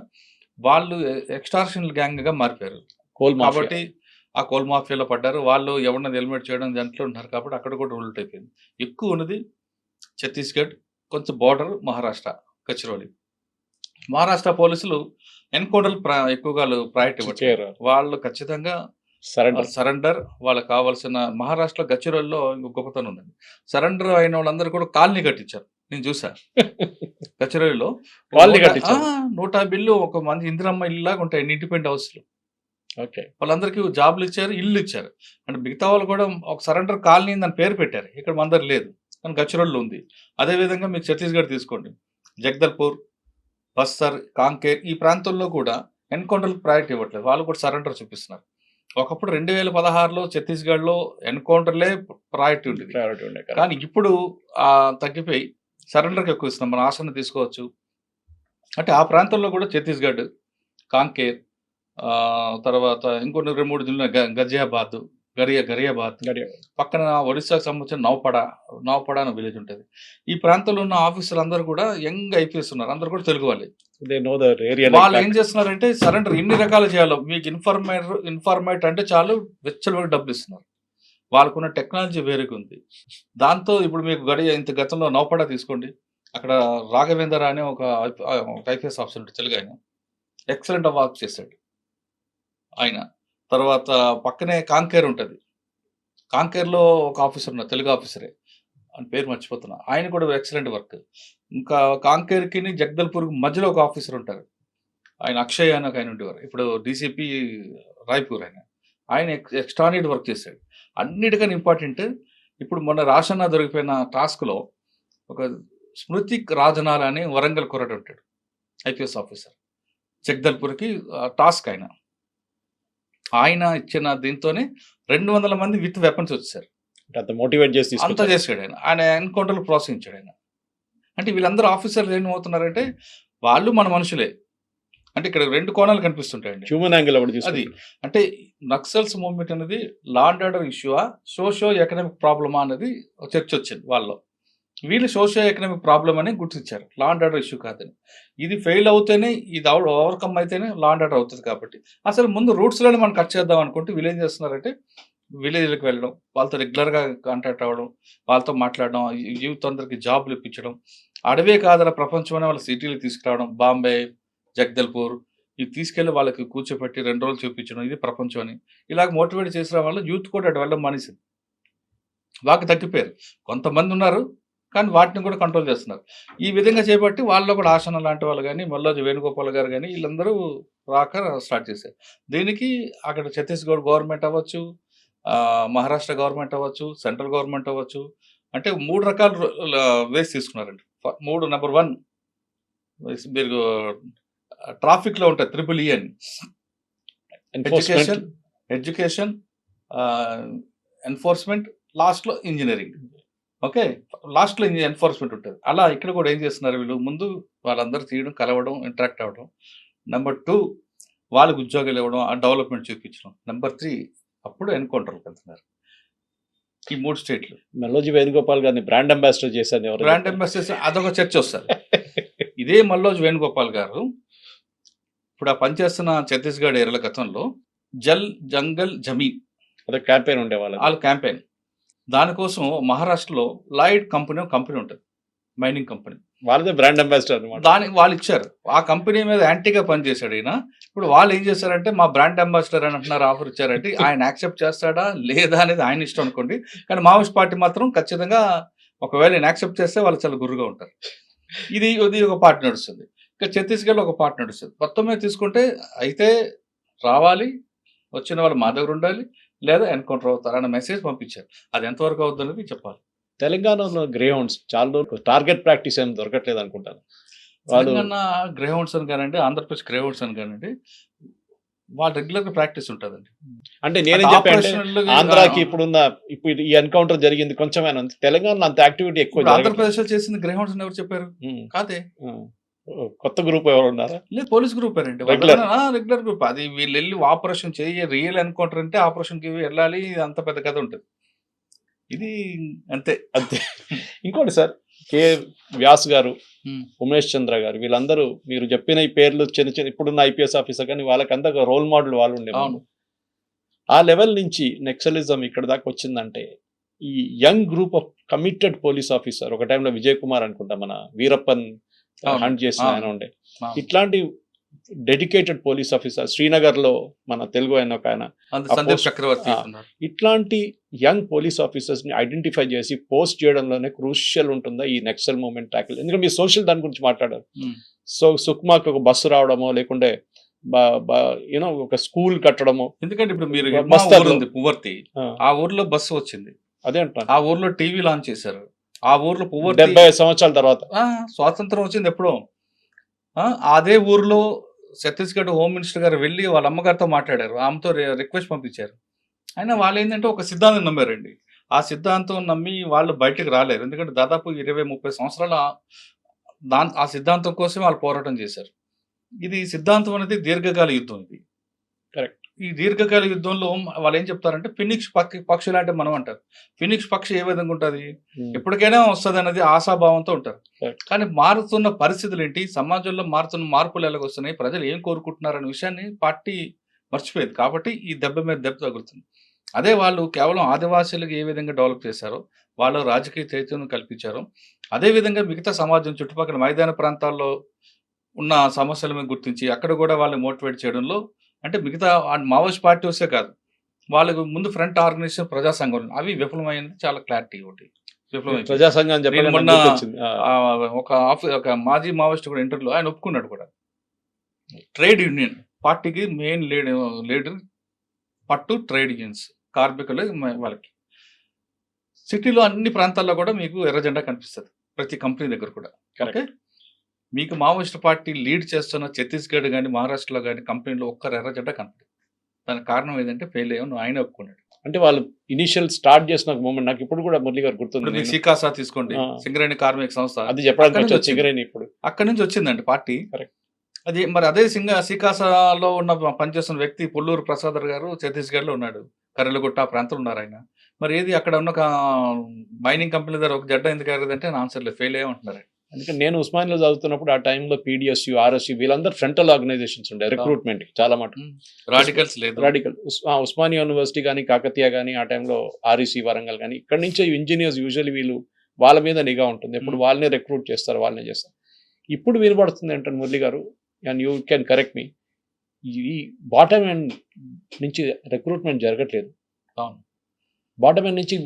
వాళ్ళు ఎక్స్టార్షనల్ గ్యాంగ్ గా మారిపోయారు. కాబట్టి ఆ కోల్ మాఫియాలో పడ్డారు. వాళ్ళు ఎవరిని ఎలిమినేట్ చేయడం దాంట్లో ఉన్నారు కాబట్టి అక్కడ కూడా రూల్ట్ అయిపోయింది. ఎక్కువ ఉన్నది ఛత్తీస్గఢ్, కొంచెం బార్డర్ మహారాష్ట్ర, గచ్చిరోలి. మహారాష్ట్ర పోలీసులు ఎన్కౌంటర్ ఎక్కువగా ప్రయారిటీ ఇవ్వట్లేదు. వాళ్ళు ఖచ్చితంగా సరెండర్, వాళ్ళకి కావాల్సిన. మహారాష్ట్రలో గచ్చిరోలిలో గొప్పతనం ఉందండి, సరెండర్ అయిన వాళ్ళందరూ కూడా కాలనీ కట్టించారు. నేను చూసా గచ్చిరోలిలో 150 ఇల్లు, ఒక మంది ఇందిరమ్మ ఇల్లు లాగా ఉంటాయి, ఇండిపెండెంట్ హౌస్లు. వాళ్ళందరికీ జాబ్లు ఇచ్చారు, ఇల్లు ఇచ్చారు. అంటే మిగతా వాళ్ళు కూడా ఒక సరెండర్ కాలనీ దాని పేరు పెట్టారు. ఇక్కడ మన దగ్గర లేదు, కానీ గచ్చిరోలిలో ఉంది. అదేవిధంగా మీరు ఛత్తీస్గఢ్ తీసుకోండి, జగదల్పూర్, బస్తర్, కాంకేర్, ఈ ప్రాంతంలో కూడా ఎన్కౌంటర్లకు ప్రయారిటీ ఇవ్వట్లేదు, వాళ్ళు కూడా సరెండర్ చూపిస్తున్నారు. ఒకప్పుడు 2016లో ఛత్తీస్గఢ్లో ఎన్కౌంటర్లే ప్రయారిటీ ఉండేది, కానీ ఇప్పుడు తగ్గిపోయి సరెండర్కి ఎక్కువ ఇస్తున్నాం. మన ఆసన తీసుకోవచ్చు. అంటే ఆ ప్రాంతంలో కూడా ఛత్తీస్గఢ్, కాంకేర్, తర్వాత ఇంకొన్ని 2-3 జిల్లా, గజియాబాద్, గరియాబాద్, పక్కన ఒడిశాకు సంబంధించిన నవపడ అనే విలేజ్ ఉంటుంది. ఈ ప్రాంతంలో ఉన్న ఆఫీసర్లు అందరూ కూడా యంగ్ ఐపీఎస్ ఉన్నారు, అందరూ కూడా తెలుగు వాళ్ళే. వాళ్ళు ఏం చేస్తున్నారంటే సరెండర్ ఎన్ని రకాలు చేయాలో, మీకు ఇన్ఫర్మేట్ అంటే చాలు వెచ్చలు డబ్బులు ఇస్తున్నారు. వాళ్ళకున్న టెక్నాలజీ వేరేగా ఉంది. దాంతో ఇప్పుడు మీకు గతంలో నవపడ తీసుకోండి, అక్కడ రాఘవేందర్ అనే ఒక ఐపీఎస్ ఆఫీసర్ ఉంటుంది, తెలుగు ఆయన, ఎక్సలెంట్ వర్క్ చేశాడు ఆయన. తర్వాత పక్కనే కాంకేర్ ఉంటుంది, కాంకేర్లో ఒక ఆఫీసర్ ఉన్నారు, తెలుగు ఆఫీసరే, అని పేరు మర్చిపోతున్నా, ఆయన కూడా ఎక్సలెంట్ వర్క్. ఇంకా కాంకేర్కి జగదల్పూర్కి మధ్యలో ఒక ఆఫీసర్ ఉంటారు, ఆయన అక్షయ్ అని ఒక ఆయన ఉండేవారు, ఇప్పుడు డీసీపీ రాయ్పూర్. ఆయన ఎక్స్ట్రానిటీ వర్క్ చేశాడు. అన్నిటికన్నా ఇంపార్టెంట్, ఇప్పుడు మొన్న రాషన్న దొరికిపోయిన టాస్క్లో ఒక స్మృతి రాజనాల్ అని వరంగల్ కుర్రాడు ఉంటాడు, ఐపీఎస్ ఆఫీసర్, జగదల్పూర్కి టాస్క్. ఆయన ఇచ్చిన దీంతోనే 200 మంది విత్ వెపన్స్ వచ్చారు. మోటివేట్ చేసి అంతా చేశాడు ఆయన ఎన్కౌంటర్లు ప్రోత్సహించాడు ఆయన. అంటే వీళ్ళందరూ ఆఫీసర్లు ఏమవుతున్నారంటే వాళ్ళు మన మనుషులే. అంటే ఇక్కడ 2 కోణాలు కనిపిస్తుంటాయండి. హ్యూమన్ యాంగిల్ ఒకటి అది తీసుకుంటారు. అంటే నక్సల్స్ మూవ్‌మెంట్ అనేది లా అండ్ ఆర్డర్ ఇష్యూవా, సోషియో ఎకనామిక్ ప్రాబ్లమా అనేది ఒక చర్చ వచ్చింది వాళ్ళలో. వీళ్ళు సోషియో ఎకనామిక్ ప్రాబ్లమ్ అని గుర్తించారు. లా అండ్ ఆర్డర్ ఇష్యూ కాదని. ఇది ఫెయిల్ అవుతేనే ఇది ఓవర్‌కమ్ అయితేనే లా అండ్ ఆర్డర్ అవుతది కాబట్టి అసలు ముందు రూట్స్‌లోనే మనం కట్ చేద్దాం అనుకుంటే వీళ్ళేం చేస్తున్నారంటే విలేజ్‌లకి వెళ్ళడం, వాళ్ళతో రెగ్యులర్‌గా కాంటాక్ట్ అవ్వడం, వాళ్ళతో మాట్లాడడం, యూత్ అందరికి జాబ్‌లు ఇప్పించడం, అడవే కాదురా ప్రపంచం అని వాళ్ళ సిటీ‌లకి తీసుకురావడం, బాంబే, జగదల్పూర్ ఇవి తీసుకెళ్ళి వాళ్ళకి కూర్చోపెట్టి 2 రోజులు చూపించడం, ఇది ప్రపంచం అని. ఇలాగ మోటివేట్ చేసిన వల్ల యూత్ కూడా అటు వెళ్ళడం మానేసింది. బాగా తగ్గిపోయారు. కొంతమంది ఉన్నారు. కానీ వాటిని కూడా కంట్రోల్ చేస్తున్నారు. ఈ విధంగా చేపట్టి వాళ్ళలో కూడా ఆసన లాంటి వాళ్ళు గాని, మల్లోజు వేణుగోపాల్ గారు గాని వీళ్ళందరూ రాక స్టార్ట్ చేశారు. దీనికి అక్కడ ఛత్తీస్‌గఢ్ గవర్నమెంట్ అవ్వచ్చు, మహారాష్ట్ర గవర్నమెంట్ అవ్వచ్చు, సెంట్రల్ గవర్నమెంట్ అవ్వచ్చు. అంటే 3 రకాల వేస్ తీసుకున్నారండి. 3 నంబర్ 1 మీరు ట్రాఫిక్‌లో ఉంటాయి ట్రిపుల్ ఈ అని. ఎన్ఫోర్స్‌మెంట్ ఎడ్యుకేషన్, ఎన్ఫోర్స్‌మెంట్, లాస్ట్‌లో ఇంజినీరింగ్. ఓకే. లాస్ట్‌లో ఎన్ఫోర్స్‌మెంట్ ఉంటది. అలా ఇక్కడ కూడా ఏం చేస్తున్నారు వీళ్ళు ముందు వాళ్ళందరూ తీయడం, కలవడం, ఇంటరాక్ట్ అవ్వడం. నంబర్ 2 వాళ్ళకి ఉద్యోగాలు ఇవ్వడం, ఆ డెవలప్‌మెంట్ చూపించడం. నంబర్ 3 అప్పుడు ఎన్‌కౌంటర్‌కి వెళ్తున్నారు. ఈ 3 స్టేట్‌లు. మెల్లోజీ వేణుగోపాల్ గారిని బ్రాండ్ అంబాసిడర్ చేశారు ఎవరు? బ్రాండ్ అంబాసిడర్స్ అదొక చర్చ వస్తది. ఇదే మల్లోజు వేణుగోపాల్ గారు ఇప్పుడు ఆ పనిచేస్తున్న ఛత్తీస్‌గఢ్ ఏరియాల గతంలో జల్ జంగల్ జమీన్ అదే క్యాంపెయిన్ ఉండే వాళ్ళది. వాళ్ళ క్యాంపెయిన్. దానికోసం మహారాష్ట్రలో లాయిడ్ కంపెనీ ఉంటది. Mining company. వాళ్ళదే బ్రాండ్ అంబాసిడర్ అన్నమాట. దానికి వాళ్ళు ఇచ్చారు. ఆ కంపెనీ మీద యాంటీగా పనిచేశాడు ఈయన. ఇప్పుడు వాళ్ళు ఏం చేశారంటే మా బ్రాండ్ అంబాసిడర్ అని అంటున్నారు, ఆఫర్ ఇచ్చారంటే ఆయన యాక్సెప్ట్ చేస్తాడా లేదా అనేది ఆయన ఇష్టం అనుకోండి. కానీ మావోయిస్ట్ పార్టీ మాత్రం ఖచ్చితంగా ఒకవేళ ఈయన యాక్సెప్ట్ చేస్తే వాళ్ళు చాలా గుర్రుగా ఉంటారు. ఇది ఒక పార్టీ నడుస్తుంది. ఇక ఛత్తీస్గఢ్లో ఒక పార్టీ నడుస్తుంది. మొత్తం మీద తీసుకుంటే అయితే రావాలి, వచ్చిన వాళ్ళు మా దగ్గర ఉండాలి, లేదా ఎన్కౌంటర్ అవుతారు అన్న మెసేజ్ పంపించారు. అది ఎంతవరకు అవుతుంది అనేది చెప్పాలి. తెలంగాణలో గ్రే హౌండ్స్ చాలా రోజులు టార్గెట్ ప్రాక్టీస్ ఏమి దొరకట్లేదు అనుకుంటాను. వాళ్ళు తెలంగాణ గ్రే హౌండ్స్ అని కానివ్వండి, ఆంధ్రప్రదేశ్ గ్రే హౌండ్స్ అని కానివ్వండి, వాళ్ళు రెగ్యులర్ గా ప్రాక్టీస్ ఉంటుందండి. అంటే నేనేం చెప్పాను ఆంధ్రాకి ఇప్పుడు ఈ ఎన్కౌంటర్ జరిగింది కొంచెమైనా ఉంది. తెలంగాణలో అంత యాక్టివిటీ ఎక్కువ జరగట్లేదు. ఆంధ్రప్రదేశ్ లో చేసింది గ్రే హౌండ్స్ ఎవరు చెప్పారు? కాదే, కొత్త గ్రూప్ ఎవరు ఉన్నారా? లేదు, పోలీస్ గ్రూప్ అండి. Regular. Regular group. అది వీళ్ళు వెళ్ళి ఆపరేషన్ చేయ రియల్ ఎన్కౌంటర్ అంటే ఆపరేషన్ కి వెళ్ళాలి, అంత పెద్ద కథ ఉంటుంది. ఇది అంతే. అంతే. ఇంకోటి సార్, కే వ్యాస్ గారు, Hmm. ఉమేష్ చంద్ర గారు, వీళ్ళందరూ మీరు చెప్పిన ఈ పేర్లు చిన్న ఇప్పుడున్న ఐపీఎస్ ఆఫీసర్ కానీ వాళ్ళకంతా రోల్ మోడల్ వాళ్ళు ఉండే. అవును. ఆ లెవెల్ నుంచి నెక్సలిజం ఇక్కడ దాకా వచ్చిందంటే ఈ young group of committed police officer, ఒక టైంలో విజయ్ కుమార్ అనుకుంటా మన వీరప్పన్ అవును. హంట్ చేసిన ఆయన ఉండే. అవును. ఇట్లాంటి డెడికేటెడ్ పోలీస్ ఆఫీసర్ శ్రీనగర్ లో మన తెలుగు ఆయన ఒక ఆయన, సందీప్ చక్రవర్తి ఉన్నారు. ఇట్లాంటి యంగ్ పోలీస్ ఆఫీసర్స్ ని ఐడెంటిఫై చేసి పోస్ట్ చేయడంలోనే క్రూషియల్ ఉంటుందా ఈ నక్సల్ మూవ్మెంట్ ట్యాకిల్? ఎందుకంటే మీరు సోషల్ దాని గురించి మాట్లాడారు. Hmm. సో సుక్మాకి ఒక బస్సు రావడమో లేకుంటే యూనో ఒక స్కూల్ కట్టడమో. ఎందుకంటే ఇప్పుడు మీరు బస్తాలు. ఊరు ఉంది పువర్తి, ఆ ఊర్లో బస్సు వచ్చింది, అదే అంటాను. ఆ ఊర్లో టీవీ లాంచ్ చేశారు. ఆ ఊర్లో పువర్తి 75 సంవత్సరాల తర్వాత స్వాతంత్రం వచ్చింది ఎప్పుడో. అదే ఊర్లో ఛత్తీస్గఢ్ హోమ్ మినిస్టర్ గారు వెళ్ళి వాళ్ళ అమ్మగారితో మాట్లాడారు, ఆమెతో రిక్వెస్ట్ పంపించారు. అయినా వాళ్ళు ఏంటంటే ఒక సిద్ధాంతం నమ్మారండి. ఆ సిద్ధాంతం నమ్మి వాళ్ళు బయటకు రాలేరు. ఎందుకంటే దాదాపు 20-30 సంవత్సరాల ఆ సిద్ధాంతం కోసం వాళ్ళు పోరాటం చేశారు. ఇది సిద్ధాంతం అనేది దీర్ఘకాల యుద్ధం. ఇది Correct. ఈ దీర్ఘకాల యుద్ధంలో వాళ్ళు ఏం చెప్తారంటే ఫినిక్స్ పక్షి లాంటి మనం అంటారు. ఫినిక్స్ పక్షి ఏ విధంగా ఉంటుంది, ఎప్పటికైనా వస్తుంది అనేది ఆశాభావంతో ఉంటారు. Correct. కానీ మారుతున్న పరిస్థితులు ఏంటి, సమాజంలో మారుతున్న మార్పులు ఎలాగ వస్తున్నాయి, ప్రజలు ఏం కోరుకుంటున్నారు అనే విషయాన్ని పార్టీ మర్చిపోయేది. కాబట్టి ఈ దెబ్బ మీద దెబ్బ తగులుతుంది. అదే వాళ్ళు కేవలం ఆదివాసీలకు ఏ విధంగా డెవలప్ చేశారో, వాళ్ళు రాజకీయ చైతన్యం కల్పించారో, అదేవిధంగా మిగతా సమాజం చుట్టుపక్కల మైదాన ప్రాంతాల్లో ఉన్న సమస్యల మీద గుర్తించి అక్కడ కూడా వాళ్ళని మోటివేట్ చేయడంలో, అంటే మిగతా మావోయిస్ట్ పార్టీ వస్తే కాదు, వాళ్ళకు ముందు ఫ్రంట్ ఆర్గనైజేషన్ ప్రజా సంఘం అవి విఫలమైనది చాలా క్లారిటీ ఒకటి. విఫలమైంది. ప్రజా సంఘం అని నేను మొన్న చెప్పి ఒక మాజీ మావోయిస్ట్ కూడా ఇంటర్వ్యూలో ఆయన ఒప్పుకున్నాడు కూడా. ట్రేడ్ యూనియన్ పార్టీకి మెయిన్ లీడర్ పట్టు ట్రేడ్ యూనియన్స్, కార్మికులు వాళ్ళకి. సిటీలో అన్ని ప్రాంతాల్లో కూడా మీకు ఎర్ర జెండా కనిపిస్తుంది, ప్రతి కంపెనీ దగ్గర కూడా. ఓకే, మీకు మావోయిస్ట్ పార్టీ లీడ్ చేస్తున్న ఛత్తీస్గఢ్ కానీ మహారాష్ట్రలో కానీ కంపెనీలో ఒక్కరు ఎర్ర జెండా కనపడదు. దానికి కారణం ఏదంటే ఫెయిల్ అయ్యాం ఆయన ఒప్పుకున్నాడు. అంటే వాళ్ళు ఇనిషియల్ స్టార్ట్ చేసిన మూమెంట్ నాకు ఇప్పుడు కూడా మురళి గారు గుర్తుంది. ఇప్పుడు మీకు సికాసా తీసుకోండి, ఆ. సింగరేణి కార్మిక సంస్థ, అది చెప్పడానికి అక్కడి నుంచి వచ్చారు సింగరేణి ఇప్పుడు. అక్కడి నుంచి వచ్చిందండి పార్టీ. Correct. అది మరి అదే సికాసాలో ఉన్న పనిచేస్తున్న వ్యక్తి పుల్లూరు ప్రసాదర్ గారు ఛత్తీస్గఢ్ లో ఉన్నాడు, కర్రెలగుట్ట ఆ ప్రాంతంలో ఉన్నారు ఆయన. మరి ఏది అక్కడ ఉన్న మైనింగ్ కంపెనీ దగ్గర ఒక జడ్డ ఎందుకు ఎగరదంటే ఆన్సర్ లేదు, ఫెయిల్ అయ్యామంటున్నారు. అందుకే నేను ఉస్మానియాలో చదువుతున్నప్పుడు ఆ టైంలో పీడిఎస్యు, ఆర్ఎస్యు వీళ్ళందరూ ఫ్రంటల్ ఆర్గనైజేషన్స్ ఉండే రిక్రూట్మెంట్ చాలా మాట. రాడికల్స్ లేదు. రాడికల్ ఉస్మానియా యూనివర్సిటీ కానీ కాకతీయ కానీ ఆ టైంలో ఆర్ఈసి వరంగల్ కానీ ఇక్కడ నుంచే ఇంజనీర్స్ యూజువల్లీ వీళ్ళు వాళ్ళ మీద నిఘా ఉంటుంది, ఎప్పుడు వాళ్ళనే రిక్రూట్ చేస్తారు, వాళ్ళనే చేస్తారు. ఇప్పుడు వినబడుతుంది ఏంటంటే మురళి గారు, అండ్ యూ కెన్ కరెక్ట్ మీ, ఈ బాటమ్ ఎండ్ నుంచి రిక్రూట్మెంట్ జరగట్లేదు. అవును. బాటమ్ ఎండ్ నుంచి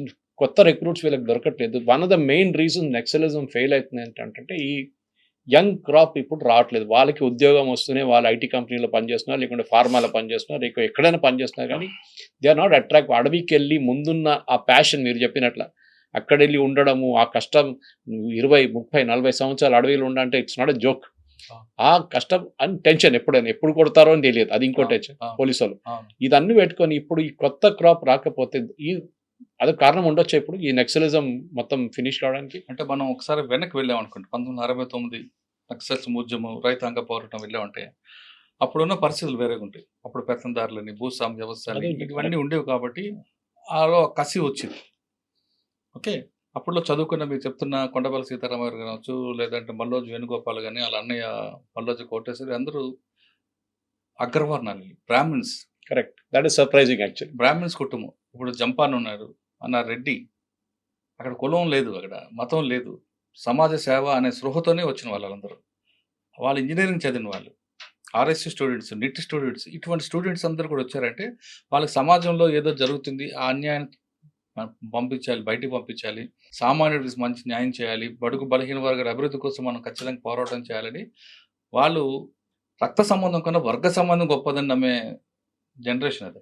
కొత్త రిక్రూట్స్ వీళ్ళకి దొరకట్లేదు. One of the main reason naxalism fail అవుతుంది ఏంటంటే ఈ యంగ్ క్రాప్ ఇప్పుడు రావట్లేదు. వాళ్ళకి ఉద్యోగం వస్తూనే వాళ్ళు ఐటీ కంపెనీలో పనిచేస్తున్నారు, లేకుంటే ఫార్మాలో పనిచేస్తున్నారు, లేక ఎక్కడైనా పనిచేస్తున్నారు, కానీ దే ఆర్ నాట్ అట్రాక్ట్. అడవికి వెళ్ళి ముందున్న ఆ ప్యాషన్ మీరు చెప్పినట్ల అక్కడ వెళ్ళి ఉండడము, ఆ కష్టం 20, 30, 40 సంవత్సరాలు అడవిలో ఉండంటే ఇట్స్ నాట్ ఎ జోక్. ఆ కష్టం అండ్ టెన్షన్ ఎప్పుడైనా ఎప్పుడు కొడతారో అని తెలియదు, అది ఇంకో టెన్షన్. పోలీసు వాళ్ళు ఇదన్నీ పెట్టుకొని ఇప్పుడు ఈ కొత్త క్రాప్ రాకపోతే అదే కారణం ఉండొచ్చు ఇప్పుడు ఈ నక్సలిజం మొత్తం ఫినిష్ కావడానికి. అంటే మనం ఒకసారి వెనక్కి వెళ్ళాం అనుకోండి, 1969 నక్సల్స్ ఉద్యమం, రైతాంగ పోరాటం వెళ్ళామంటే అప్పుడున్న పరిస్థితులు వేరేగా ఉంటాయి. అప్పుడు పెత్తందారులని, భూస్వామ్య వ్యవస్థలని ఇవన్నీ ఉండేవి కాబట్టి ఆలో కసి వచ్చింది. ఓకే, అప్పుడులో చదువుకున్న మీరు చెప్తున్న కొండపల్లి సీతారామయ్య కావచ్చు, లేదంటే మల్లోజు వేణుగోపాల్ కానీ, వాళ్ళ అన్నయ్య మల్లోజు కోటేశ్వరి అందరూ అగ్రవర్ణాలు, Brahmins. Correct, that is surprising actually. Brahmins కుటుంబం. ఇప్పుడు జంపాన్ ఉన్నారు, అన్న రెడ్డి. అక్కడ కులం లేదు, అక్కడ మతం లేదు, సమాజ సేవ అనే స్పృహతోనే వచ్చిన వాళ్ళందరూ. వాళ్ళు ఇంజనీరింగ్ చదివిన వాళ్ళు, ఆర్ఎస్సీ స్టూడెంట్స్, నిట్ స్టూడెంట్స్, ఇటువంటి స్టూడెంట్స్ అందరూ కూడా వచ్చారంటే వాళ్ళకి సమాజంలో ఏదో జరుగుతుంది, ఆ అన్యాయాన్ని పంపించాలి, బయటికి పంపించాలి, సామాన్యుడికి మంచి న్యాయం చేయాలి, బడుగు బలహీన వర్గాల అభివృద్ధి కోసం మనం ఖచ్చితంగా పోరాటం చేయాలని వాళ్ళు రక్త సంబంధం కన్నా వర్గ సంబంధం గొప్పదని నమ్మే జనరేషన్ అది.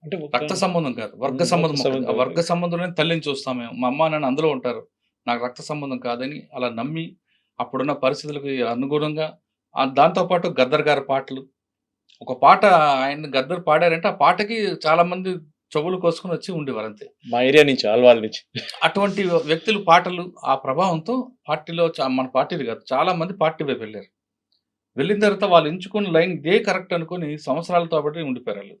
అంటే రక్త సంబంధం కాదు, వర్గ సంబంధం. ఆ వర్గ సంబంధంలో తల్లిని చూస్తాం మేము, మా అమ్మ నాన్న అందులో ఉంటారు, నాకు రక్త సంబంధం కాదని అలా నమ్మి అప్పుడున్న పరిస్థితులకు అనుగుణంగా దాంతోపాటు గద్దర్ గారి పాటలు, ఒక పాట ఆయన గద్దర్ పాడారంటే ఆ పాటకి చాలా మంది చెవులు కోసుకొని వచ్చి ఉండేవారు అంతే, మా ఏరియా నుంచి, ఆల్వాల్ నుంచి. అటువంటి వ్యక్తులు పాటలు ఆ ప్రభావంతో పార్టీలో మన పార్టీలు కాదు చాలా మంది పార్టీ వైపు వెళ్ళారు. వెళ్ళిన తర్వాత వాళ్ళు ఎంచుకున్న లైన్ ఇదే కరెక్ట్ అనుకుని సంవత్సరాలతో బట్టి ఉండిపోయారు వాళ్ళు.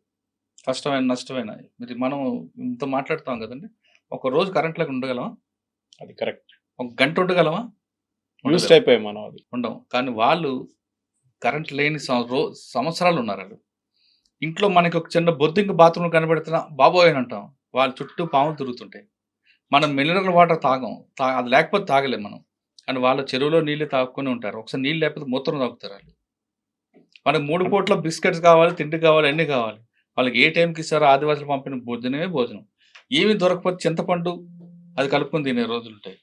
కష్టమైన నష్టమైన మీరు మనం ఇంత మాట్లాడుతాం కదండి, ఒక రోజు కరెంట్ లేక ఉండగలమా? అది కరెక్ట్. ఒక గంట ఉండగలమా? యూస్ అయిపోయాం మనం, అది ఉండవు. కానీ వాళ్ళు కరెంట్ లేని సంవత్సరాలు ఉన్నారు వాళ్ళు. ఇంట్లో మనకి ఒక చిన్న బొద్దింక బాత్రూమ్ కనబడుతున్నా బాబోయ్ అని అంటాం, వాళ్ళ చుట్టూ పాములు తిరుగుతుంటాయి. మనం మినరల్ వాటర్ తాగం, అది లేకపోతే తాగలేం మనం, కానీ వాళ్ళ చెరువులో నీళ్ళు తాగుకొని ఉంటారు. ఒకసారి నీళ్ళు లేకపోతే మూత్రం తాగుతారు వాళ్ళు. మనకు 3 పూట్ల బిస్కెట్స్ కావాలి, తిండి కావాలి, అన్నీ కావాలి. వాళ్ళకి ఏ టైంకి ఇస్తారో ఆదివాసులు పంపిన భోజనమే భోజనం. ఏమి దొరకకపోతే చింతపండు అది కలుపుకొని తినే రోజులు ఉంటాయి.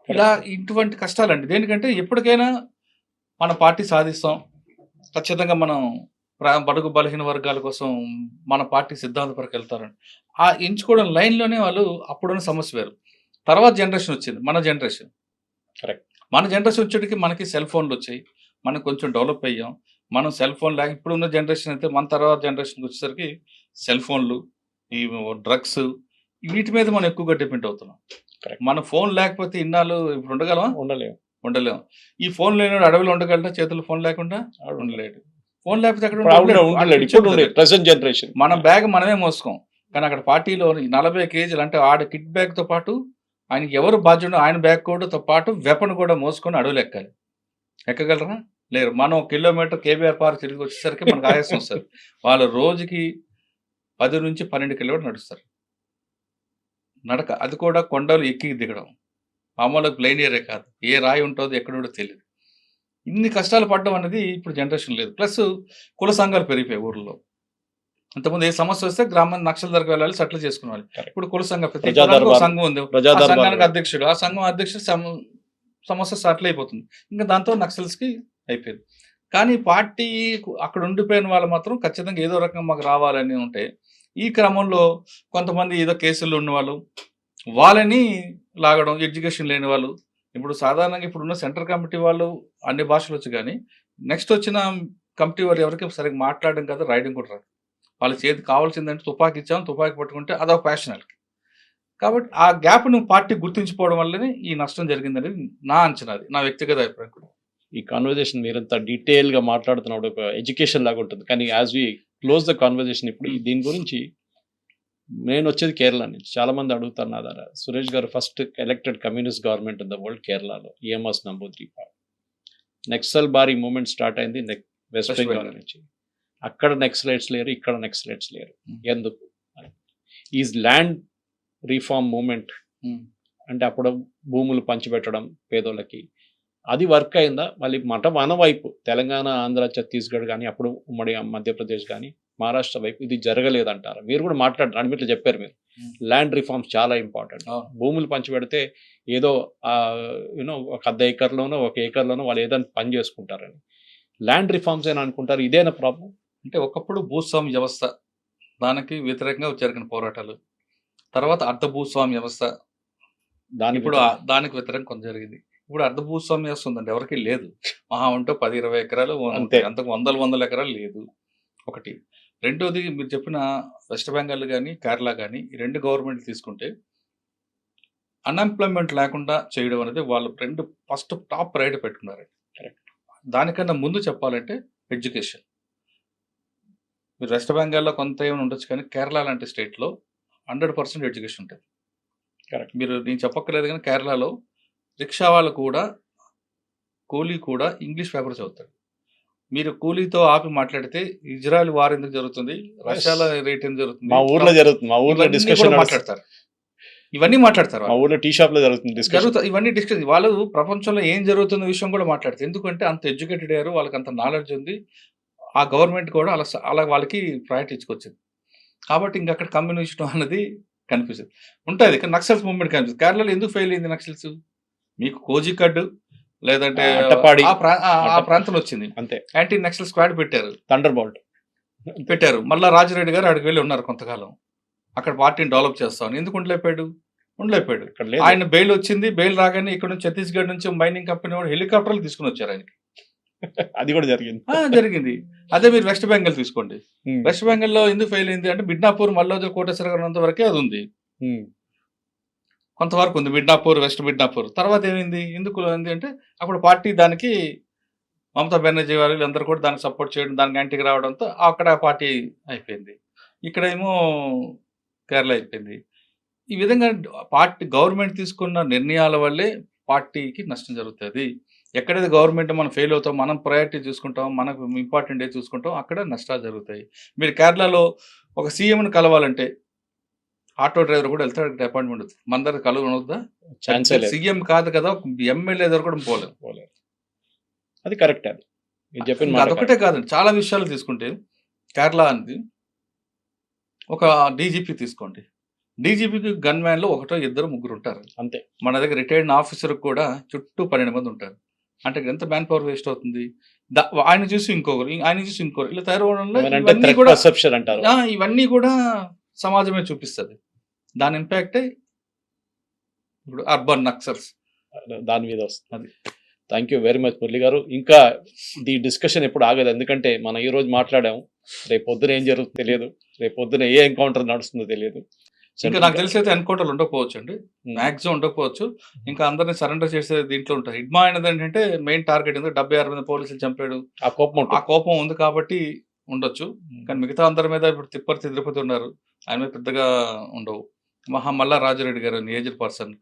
ఇలా ఇటువంటి కష్టాలండి. దేనికంటే ఎప్పటికైనా మన పార్టీ సాధిస్తాం, ఖచ్చితంగా మనం బడుగు బలహీన వర్గాల కోసం మన పార్టీ సిద్ధాంతపరకు వెళ్తారండి. ఆ ఎంచుకోవడం లైన్లోనే వాళ్ళు అప్పుడున్న సమస్య వేరు. తర్వాత జనరేషన్ వచ్చింది, మన జనరేషన్. కరెక్ట్. మన జనరేషన్ వచ్చేటికి మనకి సెల్ ఫోన్లు వచ్చాయి, మనం కొంచెం డెవలప్ అయ్యాం. మనం సెల్ ఫోన్ లేక ఇప్పుడున్న జనరేషన్ అయితే మన తర్వాత జనరేషన్కి వచ్చేసరికి సెల్ ఫోన్లు, ఈ డ్రగ్స్, వీటి మీద మనం ఎక్కువగా డిపెండ్ అవుతున్నాం. మన ఫోన్ లేకపోతే ఇన్నాళ్ళు ఇప్పుడు ఉండగలమా? ఉండలేము. ఈ ఫోన్ లేని అడవిలో ఉండగలరా? చేతుల్లో ఫోన్ లేకుండా ఉండలేడు. ఫోన్ లేకపోతే అక్కడ ప్రెసెంట్ జనరేషన్ మన బ్యాగ్ మనమే మోసుకోం. కానీ అక్కడ పార్టీలో 40 కేజీలు అంటే ఆడ కిట్ బ్యాగ్తో పాటు ఆయనకి ఎవరు బాధ్యుడో ఆయన బ్యాగ్ కూడా పాటు వెపన్ కూడా మోసుకొని అడవులు ఎక్కాలి. ఎక్కగలరా? లేరు. మనం కిలోమీటర్ కేబీఆర్ పార్క్ తిరిగి వచ్చేసరికి మనకు ఆయాసం వస్తుంది. వాళ్ళు రోజుకి 10 నుంచి 12 కిలోమీటర్లు నడుస్తారు నడక. అది కూడా కొండలు ఎక్కి దిగడం, మామూలుగా ప్లెయిన్ ఏరియా కాదు, ఏ రాయి ఉంటుందో ఎక్కడ కూడా తెలియదు. ఇన్ని కష్టాలు పడడం అనేది ఇప్పుడు జనరేషన్ లేదు. ప్లస్ కుల సంఘాలు పెరిగిపోయాయి ఊర్లో. ఇంతకుముందు ఏ సమస్య వస్తే గ్రామం నక్షల దగ్గరకు వెళ్ళాలి, సెటిల్ చేసుకునేవాళ్ళు. ఇప్పుడు కుల సంఘం, ప్రతి సంఘం ఉంది, ఆ సంఘానికి అధ్యక్షుడు, ఆ సంఘం అధ్యక్షుడు సమస్య సెటిల్ అయిపోతుంది. ఇంకా దాంతో నక్సల్స్కి అయిపోయింది. కానీ పార్టీ అక్కడ ఉండిపోయిన వాళ్ళు మాత్రం ఖచ్చితంగా ఏదో రకంగా మాకు రావాలని ఉంటే, ఈ క్రమంలో కొంతమంది ఏదో కేసుల్లో ఉన్నవాళ్ళు వాళ్ళని లాగడం, ఎడ్యుకేషన్ లేని వాళ్ళు. ఇప్పుడు సాధారణంగా ఇప్పుడున్న సెంట్రల్ కమిటీ వాళ్ళు అన్ని భాషలు వచ్చు, కానీ నెక్స్ట్ వచ్చిన కమిటీ వాళ్ళు ఎవరికి సరిగ్గా మాట్లాడడం కాదు, రాయడం కూడా రాదు. వాళ్ళ చేతి కావాల్సిందంటే తుపాకీ ఇచ్చాం, తుపాకీ పట్టుకుంటే అదొక ప్యాషన్ వాళ్ళకి. కాబట్టి ఆ గ్యాప్ను పార్టీ గుర్తించుకోవడం వల్లనే ఈ నష్టం జరిగిందనేది నా అంచనా, అది నా వ్యక్తిగత అభిప్రాయం. ఈ కాన్వర్జేషన్ మీరంతా డీటెయిల్గా మాట్లాడుతున్నప్పుడు ఒక ఎడ్యుకేషన్ లాగా ఉంటుంది. కానీ as we close the conversation ఇప్పుడు దీని గురించి నేను వచ్చేది కేరళ నుంచి. చాలా మంది అడుగుతారు నా ద్వారా, సురేష్ గారు first elected communist government in the world కేరళలో, EMS నంబూద్రి. నక్సల్ బారీ మూమెంట్ స్టార్ట్ అయింది వెస్ట్ బెంగాల్ నుంచి. అక్కడ నక్సలైట్స్ లేరు, ఇక్కడ నక్సలైట్స్ లేరు. ఎందుకు? ఈజ్ ల్యాండ్ రీఫార్మ్ మూమెంట్ అంటే అప్పుడు భూములు పంచిపెట్టడం పేదోళ్ళకి, అది వర్క్ అయిందా? మళ్ళీ మన వైపు తెలంగాణ, ఆంధ్ర, ఛత్తీస్గఢ్ కానీ అప్పుడు ఉమ్మడి మధ్యప్రదేశ్ కానీ మహారాష్ట్ర వైపు ఇది జరగలేదంటారు. మీరు కూడా మాట్లాడారు, అన్నిట్లో చెప్పారు మీరు. ల్యాండ్ రిఫార్మ్స్ చాలా ఇంపార్టెంట్. భూములు పంచిపెడితే ఏదో యూనో ఒక 1/2 ఎకర్లోనో 1 ఎకర్లోనో వాళ్ళు ఏదైనా పని చేసుకుంటారని. ల్యాండ్ రిఫార్మ్స్ అని అనుకుంటారు. ఇదేనా ప్రాబ్లం? అంటే ఒకప్పుడు భూస్వామ్య వ్యవస్థ, దానికి వ్యతిరేకంగా జరిగిన పోరాటాలు, తర్వాత అర్ధ భూస్వామ్య వ్యవస్థ, ఇప్పుడు దానికి వ్యతిరేకంగా కొంత జరిగింది. ఇప్పుడు అర్ధ భూస్వామ్య వ్యవస్థ ఉందండి, ఎవరికి లేదు. మహా ఉంటే 10-20 ఎకరాలు, అంతకు వందల ఎకరాలు లేదు. ఒకటి. రెండోది, మీరు చెప్పిన వెస్ట్ బెంగాల్ కానీ కేరళ కానీ ఈ 2 గవర్నమెంట్లు తీసుకుంటే అన్ఎంప్లాయ్మెంట్ లేకుండా చేయడం అనేది వాళ్ళు 2 ఫస్ట్ టాప్ ప్రయారిటీ పెట్టుకున్నారు. కరెక్ట్. దానికన్నా ముందు చెప్పాలంటే ఎడ్యుకేషన్. మీరు వెస్ట్ బెంగాల్లో కొంత ఏమైనా ఉండొచ్చు, కానీ కేరళ లాంటి స్టేట్లో 100% ఎడ్యుకేషన్ ఉంటుంది. కరెక్ట్. మీరు నేను చెప్పక్కర్లేదు, కానీ కేరళలో రిక్షా వాళ్ళు కూడా, కూలీ కూడా ఇంగ్లీష్ పేపర్ చదువుతాడు. మీరు కూలీతో ఆపి మాట్లాడితే ఇజ్రాయెల్ వార్ ఎందుకు జరుగుతుంది, రష్యాలో రేట్ ఎందుకు జరుగుతుంది, మా ఊర్లో జరుగుతుంది, మా ఊర్లో డిస్కషన్ మాట్లాడతారు. ఇవన్నీ మాట్లాడతారు. మా ఊర్లో టీ షాప్ లో జరుగుతుంది. ఇవన్నీ డిస్కస్, వాళ్ళు ప్రపంచంలో ఏం జరుగుతున్న విషయం కూడా మాట్లాడతారు. ఎందుకంటే అంత ఎడ్యుకేటెడ్ అయ్యారు, వాళ్ళకి అంత నాలెడ్జ్ ఉంది. ఆ గవర్నమెంట్ కూడా అలా వాళ్ళకి ప్రయారిటీ ఇచ్చుకొచ్చింది. కాబట్టి ఇంక అక్కడ కమ్యూనిస్ట్ అన్నది కనిపిస్తుంది, ఉంటుంది. కానీ నక్సల్స్ మూవ్మెంట్ కనిపిస్తుంది. కేరళలో ఎందుకు ఫెయిల్ అయింది నక్సల్స్? మీకు కోజికడ్ లేదంటే ఆ ప్రాంతంలో వచ్చింది, అంతే. యాంటీ నక్సల్ స్క్వాడ్ పెట్టారు, థండర్ బోల్ట్ పెట్టారు. మళ్ళీ రాజరెడ్డి గారు అక్కడికి వెళ్ళి ఉన్నారు కొంతకాలం, అక్కడ పార్టీని డెవలప్ చేస్తామని. ఎందుకు ఉండలేపాడు? ఆయన బెయిల్ వచ్చింది. బెయిల్ రాగానే ఇక్కడ నుంచి ఛత్తీస్గఢ్ నుంచి మైనింగ్ కంపెనీ వాడు హెలికాప్టర్లు తీసుకుని వచ్చారు ఆయనకి. అది కూడా జరిగింది. అదే మీరు వెస్ట్ బెంగాల్ తీసుకోండి. వెస్ట్ బెంగాల్లో ఎందుకు ఫెయిల్ అయింది అంటే మిడ్నాపూర్, మల్లోజు, కోటేశ్వర ఉన్నంత వరకే అది ఉంది, కొంతవరకు ఉంది మిడ్నాపూర్, వెస్ట్ మిడ్నాపూర్. తర్వాత ఏమైంది, ఎందుకు ఉంది అంటే అప్పుడు పార్టీ దానికి మమతా బెనర్జీ వాళ్ళు అందరూ కూడా దానికి సపోర్ట్ చేయడం, దానికి యాంటీకి రావడంతో అక్కడ పార్టీ అయిపోయింది. ఇక్కడ ఏమో కేరళ అయిపోయింది. ఈ విధంగా పార్టీ గవర్నమెంట్ తీసుకున్న నిర్ణయాల వల్లే పార్టీకి నష్టం జరుగుతుంది. ఎక్కడైతే గవర్నమెంట్ మనం ఫెయిల్ అవుతాం, మనం ప్రయారిటీ చూసుకుంటాం, మనకు ఇంపార్టెంట్ ఏ చూసుకుంటాం, అక్కడ నష్టాలు జరుగుతాయి. మీరు కేరళలో ఒక సీఎంను కలవాలంటే ఆటో డ్రైవర్ కూడా వెళ్తాడు, అపాయింట్మెంట్ అవుతుంది. మన దగ్గర కలవనవుతుందా? సీఎం కాదు కదా, ఎమ్మెల్యే దగ్గర కూడా పోలేదు. అది కరెక్ట్. అది చెప్పిన అదొకటే కాదండి, చాలా విషయాలు తీసుకుంటే కేరళ అనేది ఒక డీజీపీ తీసుకోండి, డీజీపీకి గన్ మ్యాన్ లో 1-2-3 ఉంటారు అంతే. మన దగ్గర రిటైర్డ్ ఆఫీసర్ కూడా చుట్టూ 12 మంది ఉంటారు. అంటే ఎంత మ్యాన్ పవర్ వేస్ట్ అవుతుంది. ఆయన చూసి ఇంకొకరు, ఆయన చూసి ఇంకొకరు, ఇలా తయారవడంలో ఇవన్నీ కూడా సమాజమే చూపిస్తుంది. దాని ఇంపాక్టే ఇప్పుడు అర్బన్ నక్సల్స్ దాని మీద వస్తుంది. Thank you very much Murali గారు. ఇంకా ఈ డిస్కషన్ ఎప్పుడు ఆగదు, ఎందుకంటే మనం ఈ రోజు మాట్లాడాము, రేపు పొద్దున ఏం జరుగుతుందో తెలియదు, రేపు పొద్దున ఏ ఎన్కౌంటర్ నడుస్తుందో తెలియదు. ఇంకా నాకు తెలిసి అయితే ఎన్కౌంటర్లు ఉండకపోవచ్చు అండి, మ్యాక్సిమం ఉండకపోవచ్చు. ఇంకా అందరినీ సరెండర్ చేసే దీంట్లో ఉంటారు. హిడ్మా అనేది ఏంటంటే మెయిన్ టార్గెట్ ఉంది, 76 మంది పోలీసులు చంపాడు, ఆ కోపం ఉంది కాబట్టి ఉండొచ్చు. కానీ మిగతా అందరి మీద ఇప్పుడు తిరుపతి ఉన్నారు, ఆయన మీద పెద్దగా ఉండవు. మల్లా రాజరెడ్డి గారు ఏజ్డ్ పర్సన్,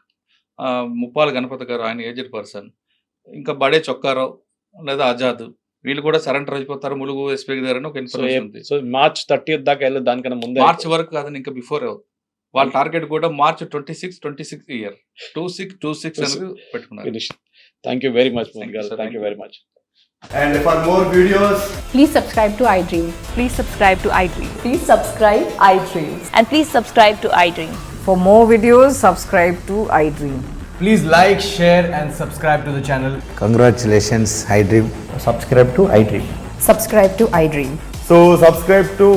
ముప్పాల గణపతి గారు ఆయన ఏజ్డ్ పర్సన్, ఇంకా బడే చొక్కారావు లేదా ఆజాద్, వీళ్ళు కూడా సరెండర్ అయిపోతారు. ములుగు ఎస్పీ గారు అని ఒక ఇన్ఫర్మేషన్ ఉంది. సో మార్చ్ 30 దాకా వెళ్ళదు, దానికన్నా ముందు మార్చ్ వరకు కాదని ఇంకా బిఫోర్ వాళ్ళ టార్గెట్ కూడా మార్చ్ 26 ఇయర్ 26 అనేది పెట్టుకున్నారు. Thank you very much Murali గారు, thank you very much. And for more videos, please subscribe to iDream. Please subscribe to iDream. Please subscribe iDream. And please subscribe to iDream. For more videos, subscribe to iDream. please like, share and subscribe to the channel. Congratulations, iDream. Subscribe to iDream. Subscribe to iDream. So subscribe to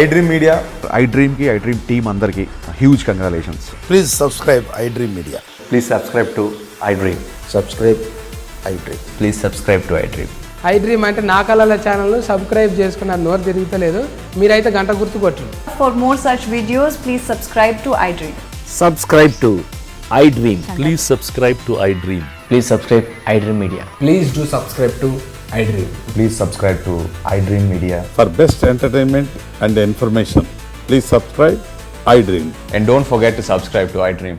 iDream Media. iDream ki iDream team andarki huge congratulations. Please subscribe iDream Media. Please subscribe to iDream. Subscribe iDream. Please subscribe to iDream. I dream అంటే నా కళల ఛానల్ను subscribe చేసుకున్న నోరు తిరుగుతలేదు. మీరైతే గంట గుర్తు కొట్టండి. For more such videos, please subscribe to iDream. Subscribe to iDream. Please subscribe to iDream. Please subscribe iDream Media. Please do subscribe to iDream. Please subscribe to iDream Media. For best entertainment and information, please subscribe iDream. And don't forget to subscribe to iDream.